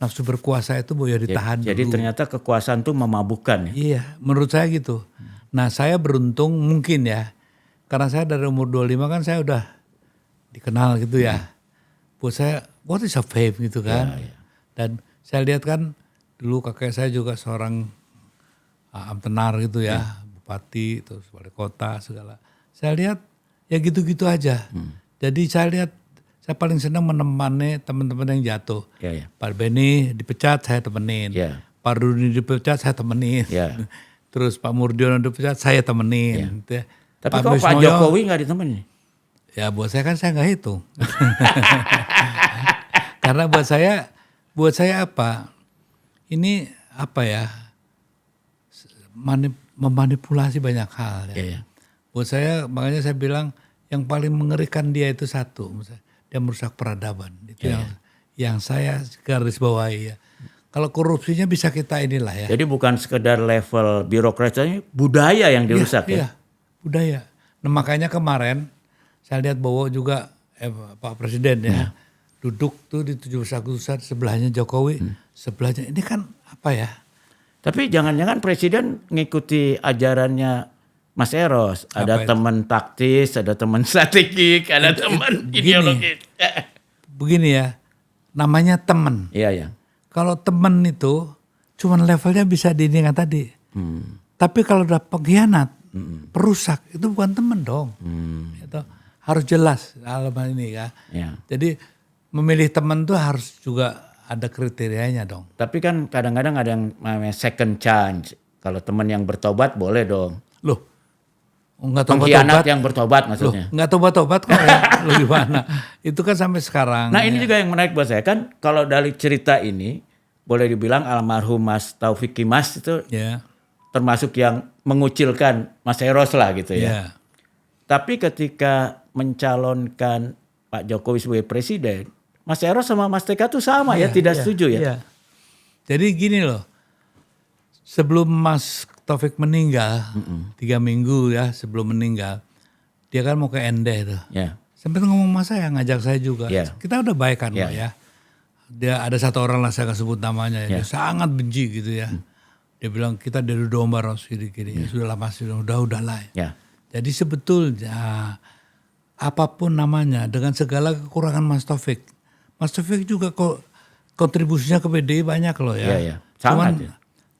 Nafsu berkuasa itu boleh ditahan Jadi dulu. ternyata kekuasaan tuh memabukkan ya? Iya, menurut saya gitu. Nah saya beruntung mungkin ya. Karena saya dari umur 25 kan saya udah dikenal gitu ya. Buat saya, what is a fame gitu kan. Dan saya lihat kan dulu kakek saya juga seorang amtenar gitu ya. Bupati, terus wali kota segala. Saya lihat ya gitu-gitu aja. Jadi saya lihat saya paling senang menemani teman-teman yang jatuh. Ya, ya. Pak Benny dipecat, saya temenin. Ya. Pak Rudi dipecat, saya temenin. Ya. Terus Pak Murdiono dipecat, saya temenin. Gitu ya. Tapi kok Pak Jokowi nggak ditemenin? Ya buat saya kan saya nggak hitung. Karena buat saya apa? Ini apa ya? Memanipulasi banyak hal. Ya. Ya, ya. Buat saya makanya saya bilang yang paling mengerikan dia itu satu, dia merusak peradaban. Itu yang saya garis bawahi ya. Kalau korupsinya bisa kita inilah ya. Jadi bukan sekedar level birokrasinya, budaya yang dirusak ya. Iya, budaya. Nah makanya kemarin saya lihat Bowo juga Pak Presiden ya duduk tuh di 71 sebelahnya Jokowi, sebelahnya ini kan apa ya? Tapi jangan-jangan Presiden ngikuti ajarannya Mas Eros. Ada teman taktis, ada teman strategik, ada teman ideologis. Begini ya, namanya teman. Iya, ya. Kalau teman itu cuman levelnya bisa diingat tadi. Tapi kalau udah pengkhianat, perusak, itu bukan teman dong. Itu harus jelas dalam hal ini ya. Jadi memilih teman tuh harus juga ada kriterianya dong. Tapi kan kadang-kadang ada yang namanya second chance. Kalau teman yang bertobat boleh dong. Loh, nggak pengkhianat yang bertobat maksudnya. Loh, nggak tobat-tobat kok ya. Loh gimana? Itu kan sampai sekarang. Nah ini juga yang menarik buat saya kan. Kalau dari cerita ini boleh dibilang almarhum Mas Taufik Kimas itu termasuk yang mengucilkan Mas Eros lah gitu ya. Tapi ketika mencalonkan Pak Jokowi sebagai presiden, Mas Eros sama Mas TK tuh sama tidak setuju ya. Jadi gini loh, sebelum Mas Taufik meninggal, 3 minggu ya sebelum meninggal, dia kan mau ke Ende tuh. Sampai ngomong sama saya, ngajak saya juga. Kita udah baik kan ya. Dia ada satu orang lah saya gak sebut namanya, dia sangat benci gitu ya. Dia bilang kita dari domba Ros gini-gini, sudahlah Mas, udahlah. Jadi sebetulnya apapun namanya dengan segala kekurangan Mas Taufik juga kok kontribusinya ke PDI banyak loh ya.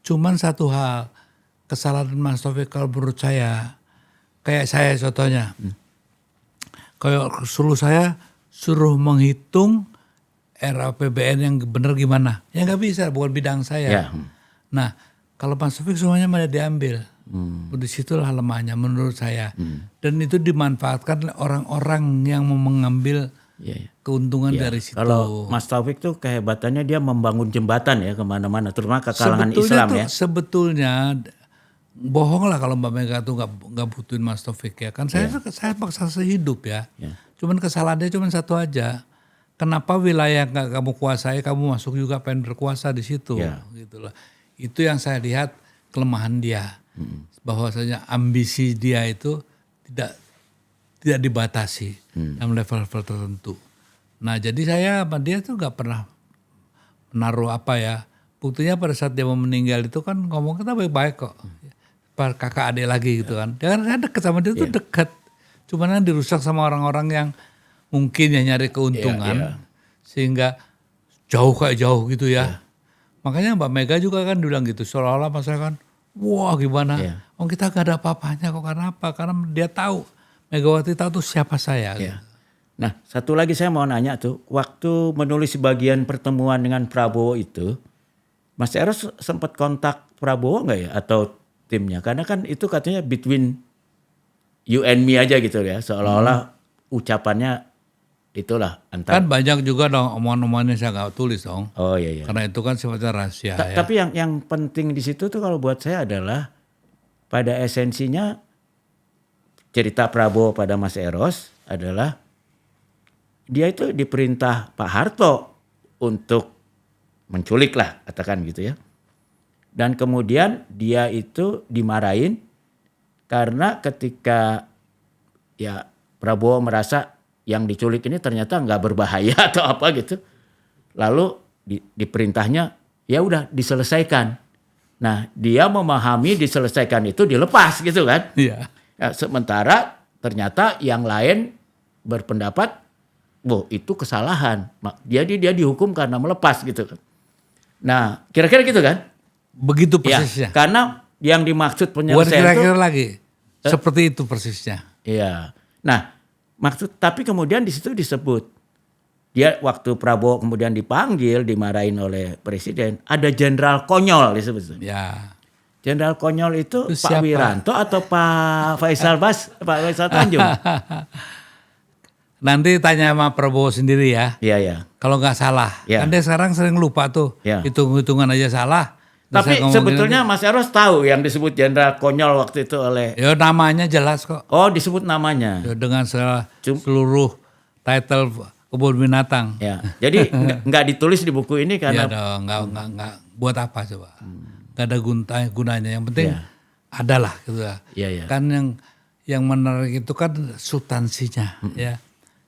Cuman satu hal, kesalahan Mas Taufik kalau menurut saya, kayak saya contohnya, kayak suruh menghitung RAPBN yang benar gimana? Ya nggak bisa, bukan bidang saya. Nah, kalau Mas Taufik semuanya malah diambil. Di situlah lemahnya menurut saya. Dan itu dimanfaatkan oleh orang-orang yang mau mengambil keuntungan dari situ. Kalau Mas Taufik tuh kehebatannya dia membangun jembatan ya kemana-mana, terutama ke kalangan Islam ya. Sebetulnya bohong lah kalau Mbak Mega tuh nggak butuhin Mas Taufik ya. Kan saya paksa sehidup ya. Cuman kesalahannya cuma satu aja. Kenapa wilayah nggak kamu kuasai, kamu masuk juga pengen berkuasa di situ, gitu loh. Itu yang saya lihat kelemahan dia, bahwasanya ambisi dia itu tidak dibatasi dalam level-level tertentu. Nah jadi saya sama dia tuh nggak pernah menaruh apa ya. Buktinya pada saat dia mau meninggal itu kan ngomong kita baik-baik kok, kakak adik lagi gitu kan. Dia kan saya dekat sama dia tuh dekat, cuman kan dirusak sama orang-orang yang mungkin ya nyari keuntungan sehingga jauh gitu ya. Makanya Mbak Mega juga kan bilang gitu, seolah-olah masa kan wah gimana, kita gak ada apa-apanya kok, karena apa? Karena dia tahu, Megawati tahu tuh siapa saya. Gitu. Nah satu lagi saya mau nanya tuh, waktu menulis bagian pertemuan dengan Prabowo itu, Mas Eros sempat kontak Prabowo nggak ya atau timnya? Karena kan itu katanya between you and me aja gitu ya, seolah-olah ucapannya itulah antar. Kan banyak juga dong omongan-omongan yang saya nggak tulis dong. Oh iya. Karena itu kan sifatnya rahasia. Tapi yang penting di situ tuh kalau buat saya adalah pada esensinya cerita Prabowo pada Mas Eros adalah dia itu diperintah Pak Harto untuk menculik lah katakan gitu ya. Dan kemudian dia itu dimarahin karena ketika ya Prabowo merasa yang diculik ini ternyata nggak berbahaya atau apa gitu. Lalu diperintahnya ya udah diselesaikan. Nah dia memahami diselesaikan itu dilepas gitu kan. Iya. Ya, sementara ternyata yang lain berpendapat, itu kesalahan. Dia dihukum karena melepas gitu kan. Nah kira-kira gitu kan. Begitu persisnya. Ya, karena yang dimaksud penyelesaian bukan kira-kira lagi. Seperti itu persisnya. Iya. Nah, tapi kemudian di situ disebut dia waktu Prabowo kemudian dipanggil, dimarahin oleh presiden, ada jenderal konyol disebut. Ya. Jenderal konyol itu Itu Pak siapa? Wiranto atau Pak Faisal Tanjung? Nanti tanya sama Prabowo sendiri ya. Iya, ya. Kalau nggak salah. Ya. Kan dia sekarang sering lupa tuh. Ya. Hitung-hitungan aja salah. Terus Tapi saya ngomongin sebetulnya Mas Eros tahu yang disebut jenderal konyol waktu itu oleh... ya namanya jelas kok. Oh, disebut namanya. Ya, dengan seluruh title kebun binatang. Ya. Jadi nggak ditulis di buku ini Ya karena... dong, nggak. Buat apa coba? Nggak ada gunanya. Yang penting Ya. adalah gitu ya. Iya, iya. Kan yang menarik itu kan substansinya ya.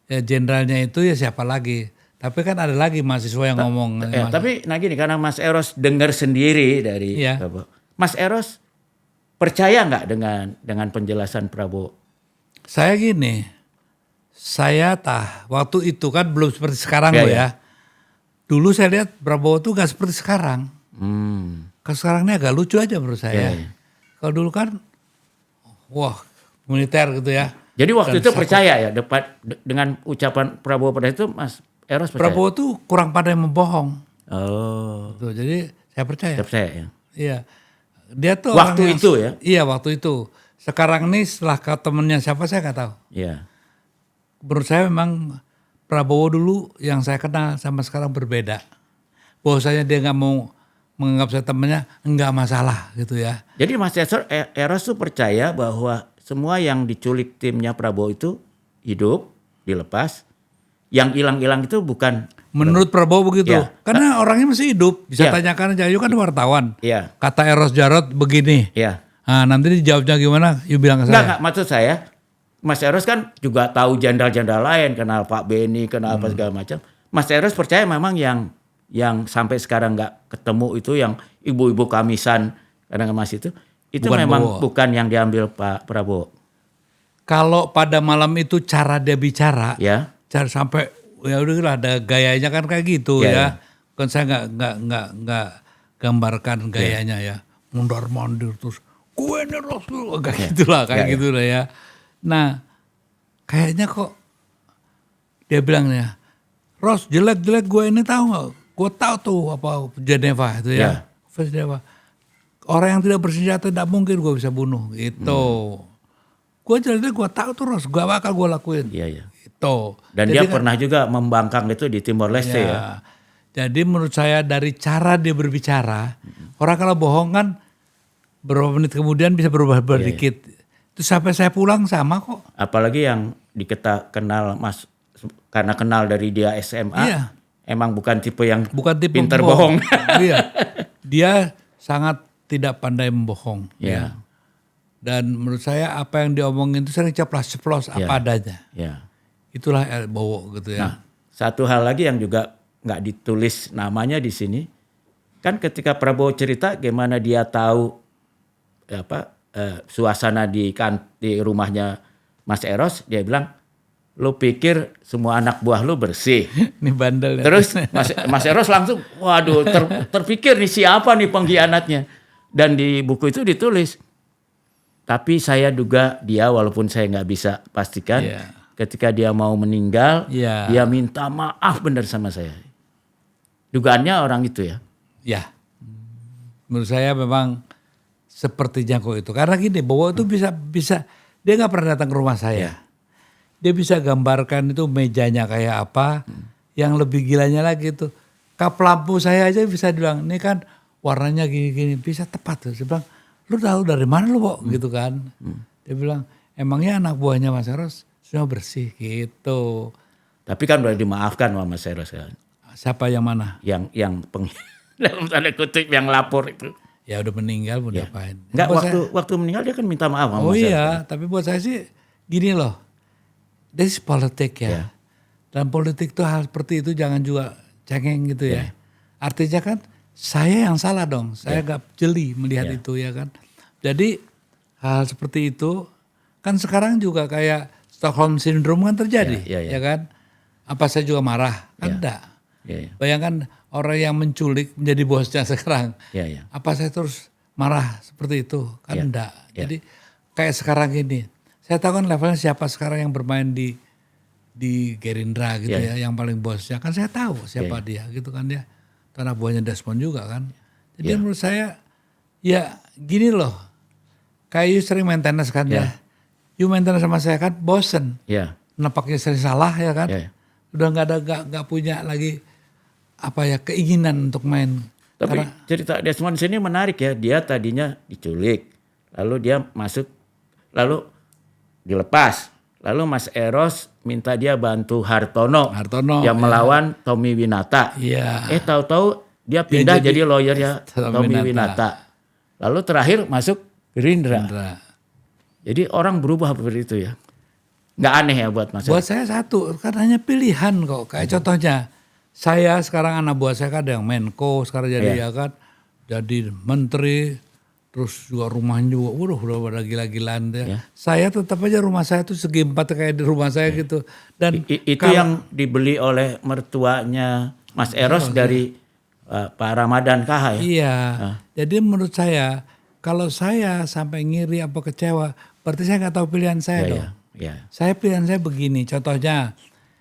Ya jenderalnya itu ya siapa lagi. Tapi kan ada lagi mahasiswa yang ngomong. Ya, tapi nah gini, karena Mas Eros dengar sendiri dari Iya. Prabowo. Mas Eros percaya nggak dengan penjelasan Prabowo? Saya gini, waktu itu kan belum seperti sekarang Iya, loh iya. ya. Dulu saya lihat Prabowo tuh gak seperti sekarang. Kalau sekarang ini agak lucu aja menurut saya. Iya, iya. Kalau dulu kan, wah militer gitu ya. Jadi waktu Dan itu percaya ya dengan ucapan Prabowo pada itu, Mas Eros percaya? Prabowo tuh kurang pandai membohong. Oh, Tuh, jadi saya percaya. percaya ya. Iya. Dia tuh Waktu orang yang- itu ya? Iya waktu itu. Sekarang nih setelah ke temennya siapa saya nggak tahu. Iya. Menurut saya memang Prabowo dulu yang saya kenal sama sekarang berbeda. Bahwasanya dia nggak mau menganggap saya temannya, nggak masalah gitu ya. Jadi Mas Eros tuh percaya bahwa semua yang diculik timnya Prabowo itu hidup, dilepas. Yang hilang-hilang itu bukan... Menurut Prabowo begitu. Iya. Karena orangnya masih hidup. Bisa Iya. tanyakan aja, yuk kan wartawan. Iya. Kata Eros Jarot begini. Iya. Nah, nanti dijawabnya gimana? Yuk bilang ke saya. Enggak, maksud saya, Mas Eros kan juga tahu jenderal-jenderal lain, kenal Pak Beni, kenal apa segala macam. Mas Eros percaya memang yang sampai sekarang nggak ketemu itu, yang ibu-ibu kamisan kadang masih itu Bukan memang Bowo. bukan yang diambil Pak Prabowo. Kalau pada malam itu cara dia bicara, Ya, cara sampai ya udah lah, ada gayanya kan kayak gitu Iya, ya. Kan saya nggak gambarkan gayanya ya. Mundar mandir terus gue ini Rasul kayak gitulah kayak Iya, gitu lah ya. Nah, kayaknya kok dia bilangnya, Ros jelek-jelek gue ini tahu nggak? Gue tahu tuh apa Geneva itu ya. Geneva. Orang yang tidak bersenjata tidak mungkin gue bisa bunuh gitu. Gue jelek gue tahu tuh Ros, gue bakal gue lakuin. iya, iya. Gitu. Dan Jadi dia kan- pernah juga membangkang itu di Timor Leste ya. Ya. Jadi menurut saya dari cara dia berbicara, orang kalau bohong kan beberapa menit kemudian bisa berubah dikit. Itu sampai saya pulang sama kok. Apalagi yang kenal Mas, karena kenal dari dia SMA, Iya. emang bukan tipe yang Bukan tipe pinter bohong. Iya. Dia sangat tidak pandai membohong. Iya. Dan menurut saya apa yang diomongin itu sering ceplos-ceplos apa adanya. Ya. Itulah Bowo gitu ya. Nah, satu hal lagi yang juga nggak ditulis namanya di sini, kan ketika Prabowo cerita gimana dia tahu suasana di rumahnya Mas Eros, dia bilang, lu pikir semua anak buah lu bersih? Ini bandel ya. Terus Mas Eros langsung, waduh, terpikir nih siapa nih pengkhianatnya? Dan di buku itu ditulis, tapi saya duga dia, walaupun saya nggak bisa pastikan, Iya. ketika dia mau meninggal, Iya. dia minta maaf benar sama saya. Dugaannya orang itu ya. Ya, menurut saya memang sepertinya kok itu. Karena gini, Bowo itu bisa dia nggak pernah datang ke rumah saya. Dia bisa gambarkan itu mejanya kayak apa. Yang lebih gilanya lagi itu, kap lampu saya aja bisa bilang, ini kan warnanya gini-gini, bisa tepat tuh. Saya bilang, lu tahu dari mana lu Bo? Gitu kan. Dia bilang, emangnya anak buahnya Mas Eros semua bersih gitu. Tapi kan udah dimaafkan sama Mas Eros kan. Siapa yang mana? Yang dalam tanda kutip yang lapor itu. Ya udah meninggal mau diapain. Enggak, Buat saya- waktu meninggal dia kan minta maaf sama Oh Mas Eros. iya, tapi buat saya sih gini loh. This is politik ya. Dan politik tuh hal seperti itu jangan juga cengeng gitu ya. Artinya kan saya yang salah dong. Saya gak jeli melihat itu ya kan. Jadi hal seperti itu kan sekarang juga kayak Stockholm Syndrome kan terjadi ya kan. Apa saya juga marah? Kan enggak. Iya, iya. Bayangkan orang yang menculik menjadi bosnya sekarang. Iya, iya. Apa saya terus marah seperti itu? Kan enggak. Jadi kayak sekarang ini. Saya tahu kan levelnya siapa sekarang yang bermain di di Gerindra gitu ya, yang paling bosnya kan saya tahu siapa dia gitu kan ya, anak buahnya Desmond juga kan. Jadi menurut saya ya gini loh, kayak you sering maintenance kan ya, you maintenance sama saya kan bosen, nampaknya sering salah ya kan, udah nggak punya lagi apa ya keinginan untuk main. Tapi cerita Desmond sini menarik ya, dia tadinya diculik, lalu dia masuk, lalu dilepas. Lalu Mas Eros minta dia bantu Hartono yang melawan Tommy Winata. Tahu-tahu dia pindah jadi lawyernya Tommy Winata. Lalu terakhir masuk Gerindra. Jadi orang berubah seperti itu ya. Nggak aneh ya buat Mas Eros? Buat saya satu, kan hanya pilihan kok. Kayak contohnya, saya sekarang anak buah saya kan ada yang Menko, sekarang jadi jadi menteri. Terus juga rumahnya juga, udah pada gila-gilaan deh. Saya tetap aja rumah saya tuh segi 4 kayak di rumah saya gitu. Dan itu yang dibeli oleh mertuanya Mas Eros dari Pak Ramadan KH ya? Iya, jadi menurut saya kalau saya sampai ngiri apa kecewa, berarti saya nggak tahu pilihan saya dong. Saya pilihan saya begini, contohnya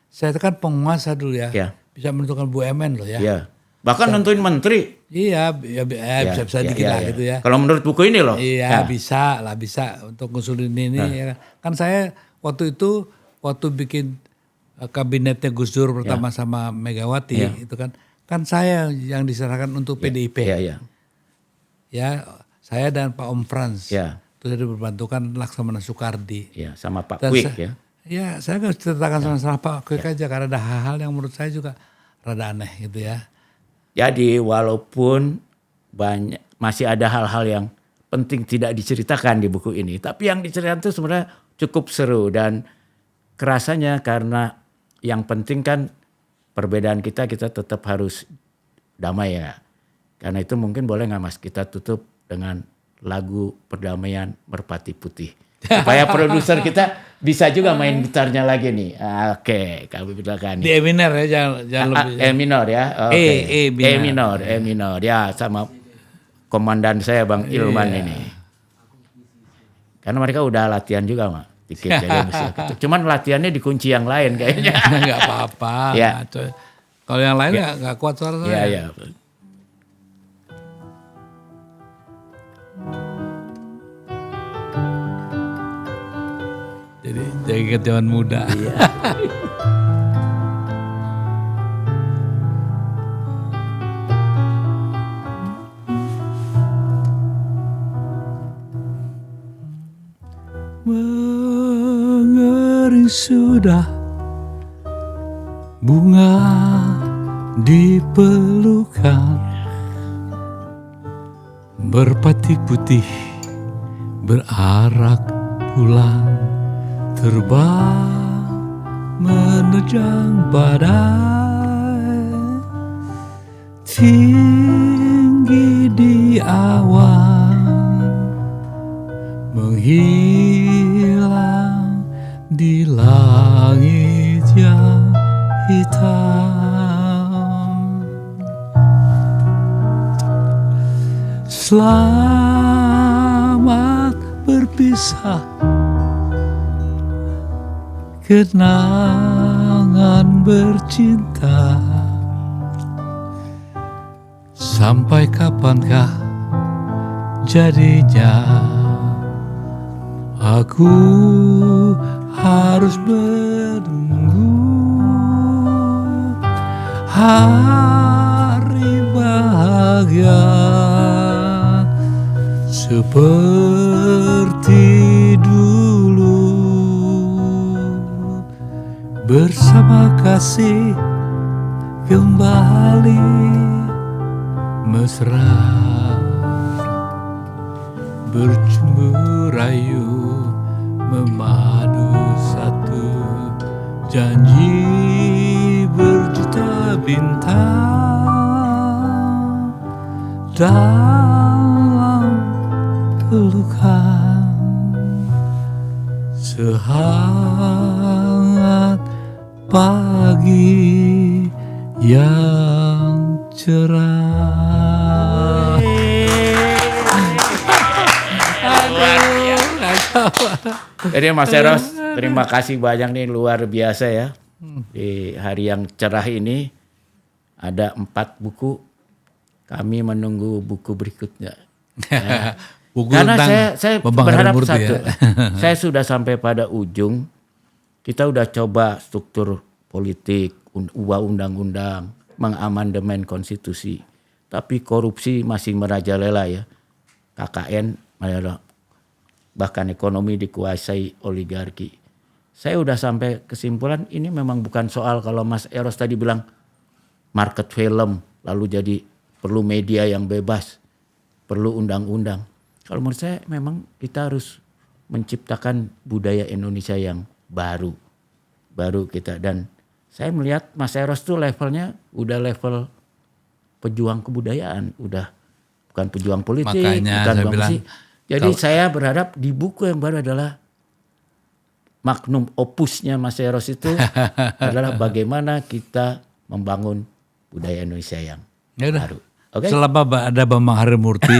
saya kan penguasa dulu ya, bisa menentukan BUMN loh ya. Bahkan nentuin menteri. Iya, bisa dikit lah gitu ya. Kalau menurut buku ini loh. Iya, bisa untuk ngusulin ini. Ya. Kan saya waktu itu, waktu bikin kabinetnya Gus Dur pertama sama Megawati, itu kan saya yang diserahkan untuk PDIP. Ya, saya dan Pak Om Frans. Terus saya dibantukan Laksamana Soekardi. Sama Pak Kwik ya. Ya, saya nggak ceritakan sama Pak Kwik aja karena ada hal-hal yang menurut saya juga rada aneh gitu ya. Jadi walaupun masih ada hal-hal yang penting tidak diceritakan di buku ini, tapi yang diceritakan itu sebenarnya cukup seru dan kerasanya karena yang penting kan perbedaan kita tetap harus damai ya. Karena itu mungkin boleh nggak Mas kita tutup dengan lagu Perdamaian Merpati Putih. Supaya produser kita bisa juga main gitarnya lagi nih. Oke, kami bilang di E minor ya, jangan lebih. E minor ya. Okay. E minor ya sama komandan saya Bang Ilman ini. Karena mereka udah latihan juga Mak. Dikit jadi cuman latihannya di kunci yang lain kayaknya. Enggak apa-apa. Kalau yang lain enggak kuat suara saya. Iya. Jadi ingat zaman muda. Mengering sudah bunga di pelukan, merpati putih berarak pulang. Terbang menerjang badai, tinggi di awan, menghilang di langit yang hitam. Selamat berpisah, kenangan bercinta. Sampai kapankah jadinya aku harus menunggu hari bahagia seperti dulu. Bersama kasih kembali mesra, bercumbu rayu memadu satu, janji berjuta bintang dalam pelukan sehangat pagi yang cerah. Jadi Mas Eros, terima kasih banyak nih, luar biasa ya. Di hari yang cerah ini ada 4 buku. Kami menunggu buku berikutnya. Buku Karena tentang saya Bambang berharap Harimurti satu. ya. Saya sudah sampai pada ujung. Kita udah coba struktur politik, ubah undang-undang, mengamandemen konstitusi. Tapi korupsi masih merajalela ya. KKN, bahkan ekonomi dikuasai oligarki. Saya udah sampai kesimpulan ini memang bukan soal kalau Mas Eros tadi bilang market film, lalu jadi perlu media yang bebas, perlu undang-undang. Kalau menurut saya memang kita harus menciptakan budaya Indonesia yang baru kita. Dan saya melihat Mas Eros tuh levelnya udah level pejuang kebudayaan, udah bukan pejuang politik, Makanya bukan saya pejuang bilang, musik. Jadi saya berharap di buku yang baru adalah magnum opusnya Mas Eros itu adalah bagaimana kita membangun budaya Indonesia yang baru. Okay? Selama ada Bambang Harimurti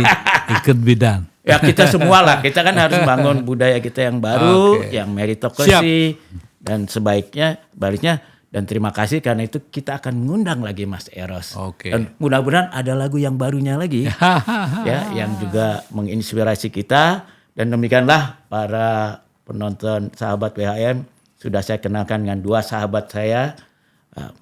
ikut bidan. Ya kita semua lah, kita kan harus bangun budaya kita yang baru, yang meritokrasi dan baliknya. Dan terima kasih karena itu kita akan mengundang lagi Mas Eros. Dan mudah-mudahan ada lagu yang barunya lagi ya, yang juga menginspirasi kita. Dan demikianlah para penonton sahabat WHM, sudah saya kenalkan dengan 2 sahabat saya,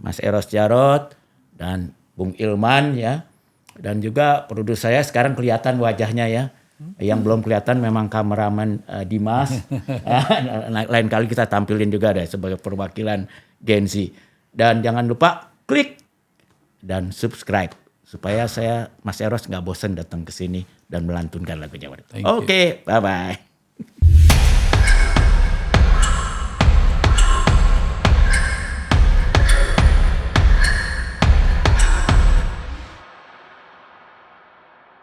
Mas Eros Djarot dan Bung Ilman ya. Dan juga produser saya sekarang kelihatan wajahnya ya. Yang belum kelihatan memang kameramen Dimas. Lain kali kita tampilin juga deh sebagai perwakilan Gen Z. Dan jangan lupa klik dan subscribe supaya Mas Eros nggak bosan datang ke sini dan melantunkan lagunya. Oke, bye-bye.